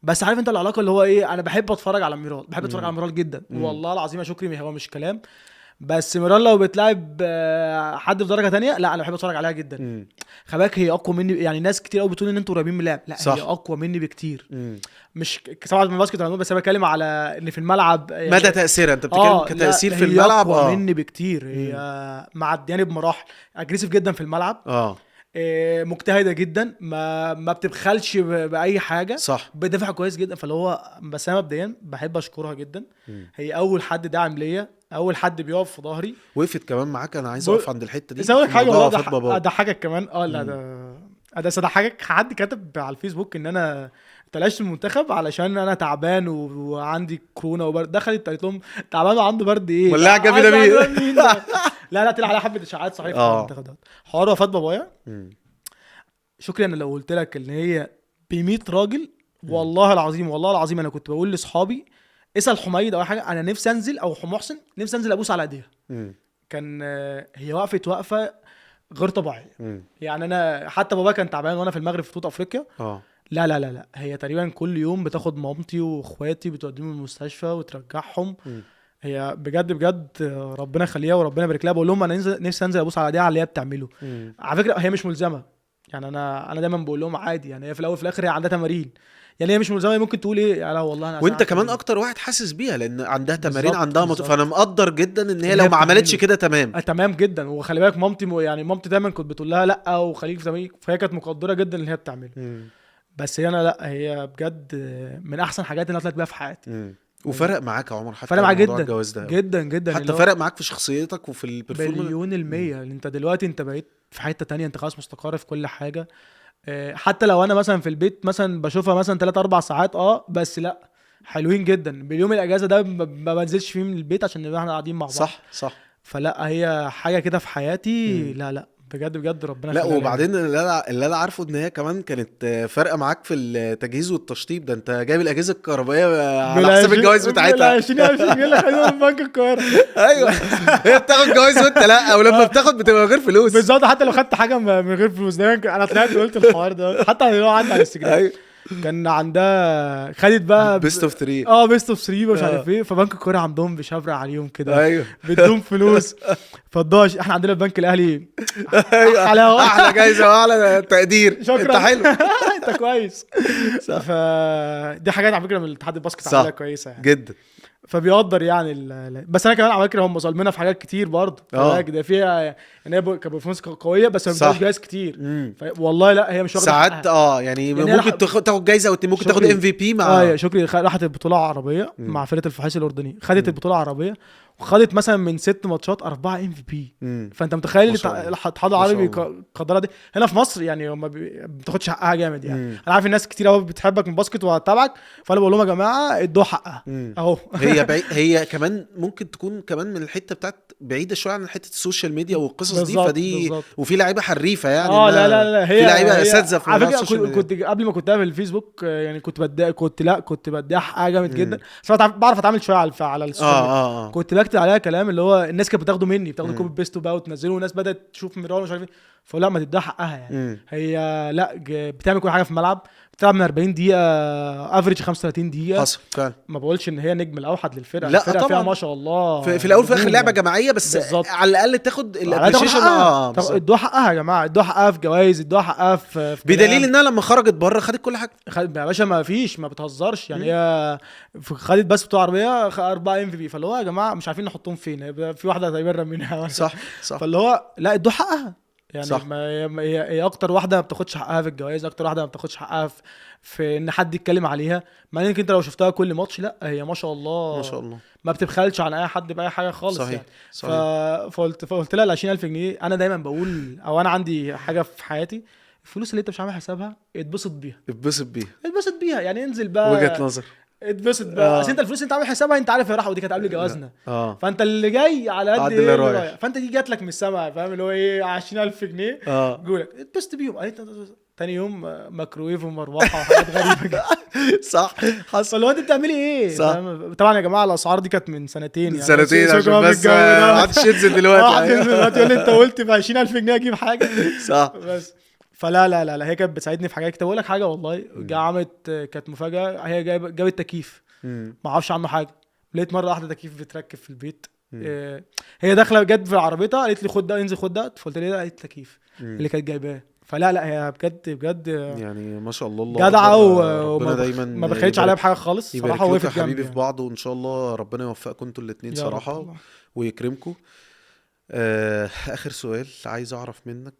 بس عارف انت العلاقه اللي هو ايه، انا بحب اتفرج على ميرال، بحب اتفرج مم. على ميرال جدا مم. والله العظيم يا شكري، هو مش كلام. بس ميرال لو بتلعب حد في درجه تانية، لا انا بحب اتفرج عليها جدا. مم. خلي بالك هي اقوى مني، يعني ناس كتير قوي بتقول ان انتوا قريبين من اللعب، لا صح. هي اقوى مني بكتير. مم. مش سواء من باسكت ولا بس انا بتكلم على ان في الملعب يعني. مدى تاثيرها انت بتتكلم كتاثير لا في الملعب. هي اقوى مني بكتير. هي معدياني بمراحل، اجريسيف جدا في الملعب. مجتهده جدا، ما بتبخلش باي حاجه. صح. بتدافع كويس جدا. فاللي هو بس انا مبدئيا بحب اشكرها جدا. هي اول حد داعم ليا، اول حد بيقف في ظهري، وقفت كمان معاك. انا عايز اقف عند الحته دي. بس اقول لك حاجه موضوع والله وفاة باباك. اضحكك كمان. لا ده اضحكك، حد كتب على الفيسبوك ان انا تلاشت المنتخب علشان انا تعبان وعندي كورونا وبرد. دخلت قالت لهم تعبان وعنده برد ايه ولا جاب عايز مين؟ أعرف مين ده؟ لا طلع على حبه اشاعات صحيح في المنتخب ده. حوار وفاة بابايا، شكرا. انا لو قلت لك ان هي ب 100 راجل والله العظيم، والله العظيم انا كنت بقول لاصحابي اسال حميد او حاجه، انا نفسي انزل، او محسن نفسي انزل ابوس على ايديها. كان هي وقفه غير طبيعيه. يعني انا حتى بابا كان تعبان وانا في المغرب في بطوله افريقيا. لا هي تقريبا كل يوم بتاخد مامتي واخواتي بتوديهم المستشفى وترجعهم. هي بجد ربنا يخليها وربنا يبارك لها. بقول لهم انا نفسي انزل ابوس على ايديها على اللي هي بتعمله. على فكره هي مش ملزمه، يعني انا دايما بقول لهم عادي، يعني هي في الاول في الاخر هي عندها تمارين، يعني هي مش ملزمه. ممكن تقول ايه لا والله انا وانت كمان اكتر واحد حاسس بيها لان عندها تمارين، عندها بالظبط. فانا مقدر جدا ان هي لو ما عملتش كده تمام. تمام جدا. وخلي بالك مامتي يعني مامتي دايما كنت بتقول لها لا وخليك في تمارين، فهي كانت مقدره جدا اللي هي بتعمله. بس انا لا هي بجد من احسن حاجات اللي طلعت بيها في حياتي. وفرق معاك يا عمر؟ حتى فرق معاك جدا جدا حتى فرق معاك في شخصيتك وفي البرفورمانس مليون المية. انت دلوقتي انت بقيت في حته تانية، انت خلاص مستقر في كل حاجه. حتى لو انا مثلا في البيت مثلا بشوفها مثلا 3-4 ساعات بس لا حلوين جدا. باليوم الاجازه ده ما بنزلش فيه من البيت عشان نبقى احنا قاعدين مع بعض. صح. فلا هي حاجه كده في حياتي. لا بجد ربنا لا وبعدين اللي انا عارفه ان هي كمان كانت فارقه معاك في التجهيز والتشطيب. ده انت جايب الاجهزه الكهربائيه على حساب الجواز بتاعتها. 20,000 جنيه اللي خدوها من بنك القاهره. ايوه هي بتاخد جواز وانت لا، ولما بتاخد بتبقى غير فلوس. بالظبط. حتى لو خدت حاجه من غير فلوس دايما انا طلعت قلت الحوار ده. حتى لو عندي على الانستجرام كان عندها خدت بقى بيست اوف 3 بيست اوف 3 مش عارف ايه. فبنك القاهره عندهم بيشبرق عليهم كده. ايوه بدون فلوس. فالضاش احنا عندنا البنك الاهلي ايوه احلى جايزه واحلى تقدير. شكرا انت حلو. انت كويس. فدي حاجات على فكره من الاتحاد الباسكت عملها كويسه يعني جدا. فبيقدر يعني بس انا كمان على فكره هم ظالميننا في حاجات كتير برضه. ده فيها يعني هي كبرفورمانس قويه بس ما بتاخدش جايزه كتير. والله لا هي مش واخده ساعات يعني ممكن تاخد جايزه او ممكن تاخد MVP مع شكري. راحت البطوله العربيه مع فرقه الفحيص الاردني، خدت البطوله العربيه وخدت مثلا من 6 ماتشات 4 MVP. فانت متخيل الاتحاد العربي قدرها دي هنا في مصر يعني ما بتاخدش حقها جامد يعني. انا عارف الناس كتير قوي بتحبك من باسكت وهتتابعك، فانا بقول لهم يا جماعه ادوا حقها اهو. هي كمان ممكن تكون كمان من الحته بتاعت بعيده شويه عن حته السوشيال ميديا والقصص دي. فدي وفي لعيبه حريفه يعني. لا هي في لعيبه اساتذه في على فكره. كنت قبل ما كنت في الفيسبوك يعني كنت بدي حاجه جامد جدا. بس بعرف اتعامل شويه على السوشيال. كنت بكتب عليها كلام اللي هو الناس كانت بتاخده مني، بتاخده كوبي بيست بقى وتنزله، والناس بدات تشوف ميرال مش عارف ايه. فلا ما تديها حقها يعني. هي لا بتعمل كل حاجه في الملعب، بتلعب من 40 دقيقه افريج 35 دقيقه. حصل فعلا. ما بقولش ان هي نجم الاوحد للفرقه. لا الفرقه طبعا فيها ما شاء الله في الاول في الاخر لعبه جماعيه بس بالزبط. على الاقل تاخد الابريشيشن. ادوها حقها يا جماعه، ادوها حقها في جوائز، ادوها حقها في بدليل انها لما خرجت بره خدت كل حاجه. يا باشا ما فيش، ما بتهزرش يعني. هي خدت بس بتوع عربيه 4 MVP. فاللي هو يا جماعه مش عارفين نحطهم فين. في واحده تقريبا رميناها. صح. فاللي هو لا ادوها حقها يعني. صح. هي اكتر واحده ما بتاخدش حقها في الجوائز، اكتر واحده ما بتاخدش حقها في ان حد يتكلم عليها. مع انك انت لو شفتها كل ماتش لا هي ما شاء الله ما بتبخلش عن اي حد باي حاجه خالص. صحيح. يعني صحيح. فقلت لها ال 20,000 جنيه. انا دايما بقول او انا عندي حاجه في حياتي الفلوس اللي انت مش عامل حسابها اتبسط بيها، اتبسط بيها. اتبسط بيها، يعني انزل بقى وجهة نظر. اتبسط بقى. اه اصل انت الفلوس اللي انت عامل حسابها انت عارف هي راحه، ودي كانت قبل جوازنا، اه فانت اللي جاي على قد عد ايه اللي اللي رايح. رايح، فانت دي جات لك من السما، فاهم اللي هو ايه 20000 جنيه اه جولك اتبسط بيهم. قالت تاني يوم ميكروويف ومروحه وحاجات غريبه كده. صح حصل. فاللي هو انت بتعملي ايه صح. فاهم؟ طبعا يا جماعه الاسعار دي كانت من سنتين من يعني، سنتين سيبك عشان بقى من بس الجو ده. ما حدش ينزل دلوقتي. واحد دلوقتي يقول لي انت قلت ب 20000 جنيه اجيب حاجه. صح. بس فلا لا لا لا هي كانت بتساعدني في حاجات. كنت بقول لك حاجه والله، عملت كانت مفاجاه، هي جابت تكييف مم. ما اعرفش عنه حاجه، لقيت مره واحده تكييف بتركب في البيت. مم. هي داخله جت في عربيتها قالت لي خد ده انزل خد ده، فقلت لها ده قالت تكييف مم. اللي كانت جايباه. فلا لا هي بجد بجد يعني ما شاء الله، الله جدعه أكبر. ربنا وما دايما ما بخلتش عليها بحاجه خالص يبارك صراحه، لكم وقفت يا حبيبي جنبي في يعني. بعض، وان شاء الله ربنا يوفقكم انتوا الاتنين يا رب صراحة والله. ويكرمكم. اخر سؤال عايز اعرف منك،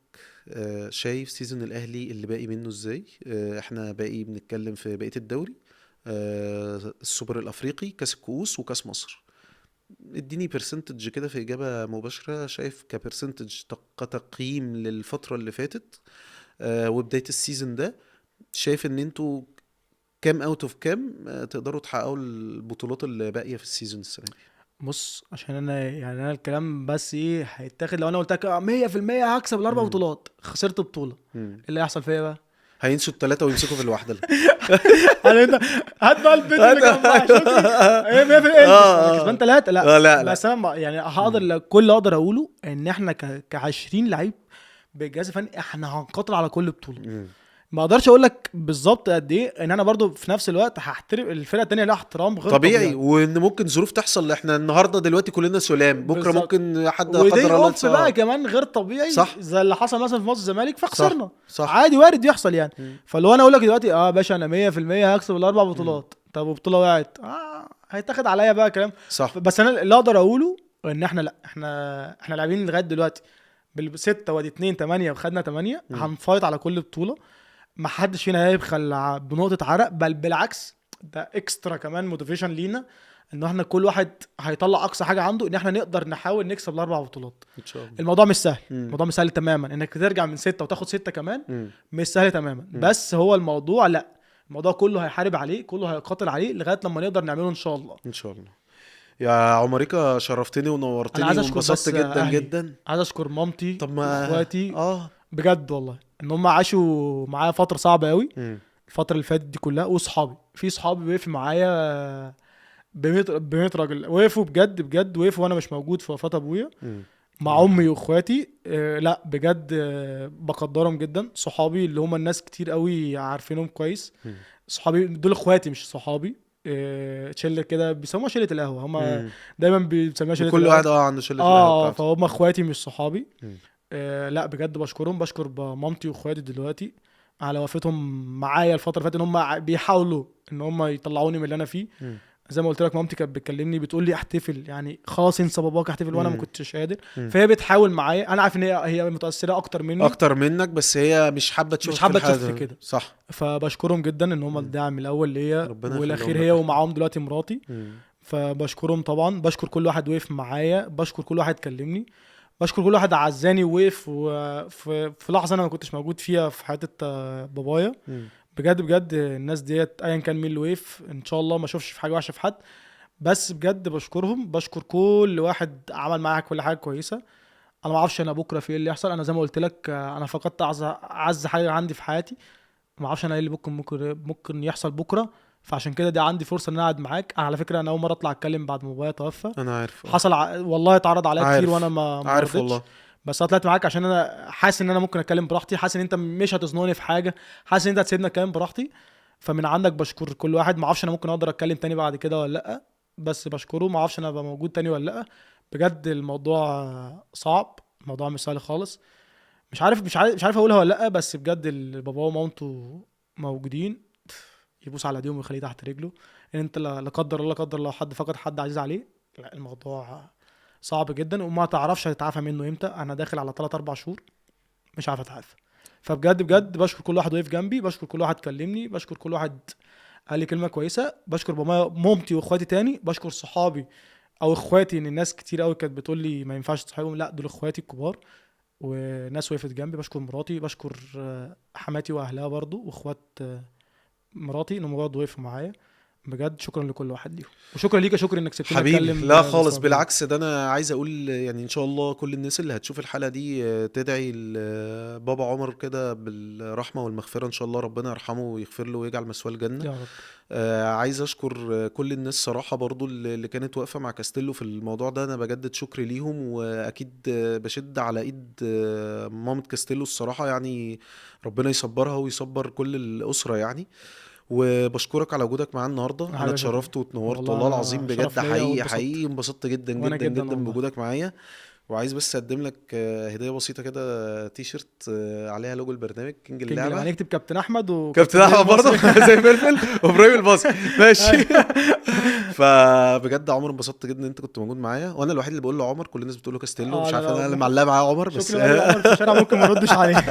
شايف سيزون الاهلي اللي باقي منه ازاي؟ احنا باقي بنتكلم في بقية الدوري، السوبر الافريقي، كاس الكؤوس، وكاس مصر. اديني برسنتج كده في اجابة مباشرة، شايف كبرسنتج كتقييم للفترة اللي فاتت وبداية السيزون ده، شايف ان انتوا كام اوت اوف كام تقدروا تحققوا البطولات اللي باقية في السيزون السنة دي؟ بص عشان انا يعني انا الكلام بس ايه هيتاخد لو انا قلت لك 100% هكسب الاربع مم. بطولات، خسرت بطوله، مم. اللي هيحصل فيا بقى؟ هينسوا الثلاثة ويمسكوا في الواحدة. يعني انت هات بقى البيت اللي جنبها شوفي هي 100% انا كسبان 3 لا لا بس انا يعني هقدر مم. كل اللي اقدر اقوله ان احنا ك 20 لعيب بالجهاز الفني احنا هنقاتل على كل بطوله. مم. ما اقدرش اقول لك بالظبط قد ايه، ان انا برضو في نفس الوقت هحترم الفرقه التانيه لها احترام غير طبيعي، طبيعي. وان ممكن ظروف تحصل. احنا النهارده دلوقتي كلنا سلام، بكره بالظبط. ممكن حد لا ودي قدر الله اوف بقى يتصاب. كمان غير طبيعي صح زي اللي حصل مثلا في ماتش الزمالك صح فخسرنا. صح. عادي وارد يحصل يعني. مم. فلو انا اقول لك دلوقتي اه باشا انا 100% هكسب الاربع مم. بطولات، طب وبطوله وقعت هيتاخد عليا بقى كلام. صح. بس انا اللي اقدر اقوله ان احنا لا احنا لاعبين لغايه دلوقتي بالستة وادي 2 8 وخدنا 8 مم. هنفايت على كل بطوله. ما حدش فينا هيبخل بنقطه عرق، بل بالعكس ده اكسترا كمان موتيفيشن لينا، ان احنا كل واحد هيطلع اقصى حاجه عنده ان احنا نقدر نحاول نكسب الاربع بطولات. ان شاء الله. الموضوع مش سهل، مم. الموضوع مش سهل تماما انك ترجع من 6 وتاخد 6 كمان، مم. مش سهل تماما. مم. بس هو الموضوع لا، الموضوع كله هيحارب عليه، كله هيقاتل عليه لغايه لما نقدر نعمله ان شاء الله. ان شاء الله. يا عمريكا شرفتني انا ونورتني عايز اشكر وانبسطت بس جدا اهلي، جدا. عايز اشكر مامتي طب ما واخواتي بجد والله ان هم عاشوا معايا فتره صعبه قوي مم. الفتره اللي فاتت دي كلها. واصحابي، في صحابي وقفوا معايا ب100 راجل، وقفوا بجد بجد، وقفوا وانا مش موجود في وفاه ابويا مم. مع امي واخواتي. لا بجد بقدرهم جدا. صحابي اللي هم الناس كتير قوي عارفينهم كويس، مم. صحابي دول اخواتي مش صحابي. شله كده بيسموها شله القهوه، هم مم. دايما بيسموها شله وكل القهوه. واحد عنده شله القهوه بتاعته. فهم اخواتي مش صحابي. مم. لا بجد بشكرهم، بشكر مامتي واخواتي دلوقتي على وقفتهم معايا الفتره اللي فاتت، ان هم بيحاولوا ان هم يطلعوني من اللي انا فيه. مم. زي ما قلت لك مامتي كانت بتكلمني بتقول لي احتفل، يعني خلاص انسى باباك احتفل، وانا ما مم. كنتش قادر. مم. فهي بتحاول معايا، انا عارف ان هي متاثره اكتر مني، اكتر منك، بس هي مش حابه تشوفك مش حابه في الحالة تشوفني دي. كده. صح. فبشكرهم جدا ان هم مم. الدعم الاول ليا ربنا والاخير يخليهم هي، لك. ومعاهم دلوقتي مراتي. مم. فبشكرهم طبعا، بشكر كل واحد وقف معايا، بشكر كل واحد كلمني، بشكر كل واحد عزاني ووقف في لحظه انا ما كنتش موجود فيها في حياه بابايا. مم. بجد بجد الناس ديت ايا كان مين اللي وقف ان شاء الله ما اشوفش في حاجه وحشه في حد، بس بجد بشكرهم. بشكر كل واحد عمل معايا كل حاجه كويسه. انا ما اعرفش انا بكره في ايه اللي يحصل، انا زي ما قلت لك انا فقدت اعز حاجه عندي في حياتي. ما اعرفش انا ايه اللي ممكن يحصل بكره. فعشان كده دي عندي فرصه ان انا اقعد معاك. على فكره انا اول مره اطلع اتكلم بعد ما بابايا توفى. انا عارف. حصل والله اتعرض عليا كتير عارف. وانا ما عارف رضيتش. والله. بس انا طلعت معاك عشان انا حاسس ان انا ممكن اتكلم براحتي، حاسس ان انت مش هتزنقني في حاجه، حاسس ان انت هتسيبني اتكلم براحتي. فمن عندك بشكر كل واحد. ما اعرفش انا ممكن اقدر اتكلم تاني بعد كده ولا لا، بس بشكره. ما اعرفش انا ابقى موجود تاني ولا لا. بجد الموضوع صعب، الموضوع مش سهل خالص. مش عارف اقولها ولا لا، بس بجد بابا ومامته موجودين، يبوس على ايديهم ويخليه تحت رجله. ان انت لا قدر الله، لا قدر الله حد فقد حد عزيز عليه، لا الموضوع صعب جدا وما تعرفش هتتعافى منه امتى. انا داخل على 3 4 شهور مش عارف اتعافى. فبجد بجد بشكر كل واحد وقف جنبي، بشكر كل واحد كلمني، بشكر كل واحد قال لي كلمه كويسه، بشكر مامتي واخواتي تاني، بشكر صحابي او اخواتي. ان الناس كتير قوي كانت بتقول لي ما ينفعش تصاحبهم، لا دول اخواتي الكبار وناس وقفت جنبي. بشكر مراتي، بشكر حماتي واهلها برضو، واخوات مراتي انهم برضه وقفوا معايا. بجد شكرا لكل واحد ليهم، وشكرا ليك يا شكري انك سبتني حبيبي اتكلم لا خالص، باستمرار. بالعكس ده انا عايز اقول يعني ان شاء الله كل الناس اللي هتشوف الحلقه دي تدعي لبابا عمر كده بالرحمه والمغفره ان شاء الله، ربنا يرحمه ويغفر له ويجعل مثواه الجنه. يا رب. عايز اشكر كل الناس صراحه برضو اللي كانت واقفه مع كاستيلو في الموضوع ده، انا بجدد شكري ليهم، واكيد بشد على ايد مامة كاستيلو الصراحه، يعني ربنا يصبرها ويصبر كل الاسره يعني. وبشكرك على وجودك معانا النهارده، انا حبيبي يا شكري، اتشرفت واتنورت والله والله العظيم انا بجد، شرف ليا حقيقي واتبسطت. حقيقي انبسطت جدا وانا جدا جدا جدا والله. بوجودك معايا. وعايز بس اقدم لك هديه بسيطه كده، تي شيرت عليها لوجو البرنامج كينج كينج اللي اللعبه. هنكتب كابتن احمد كابتن وكابتن ابراهيم احمد برضه المصري. زي فلفل وابراهيم الباصي ماشي. أيوة. فبجد عمر انبسطت جدا ان انت كنت موجود معايا، وانا الوحيد اللي بقول له عمر، كل الناس بتقول له كاستيلو، مش لا عارف انا لا اللي معلق معاه عمر بس. شكري بقول له عمر في الشارع ممكن ما ردش عليه.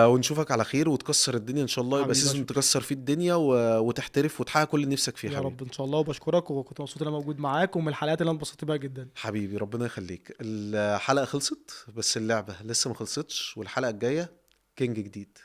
ونشوفك على خير وتكسر الدنيا ان شاء الله، يبقى حبيبي يا سيزون شكري، تكسر فيه الدنيا وتحترف وتحقق كل اللي نفسك فيه يا حبيبي. رب ان شاء الله. وبشكرك، وكنت مبسوط ان انا موجود معاك، ومن الحلقات اللي انا انبسطت بيها جدا. حبيبي ربنا يخليك. الحلقة خلصت بس اللعبة لسه ما خلصتش، والحلقة الجاية كينج جديد.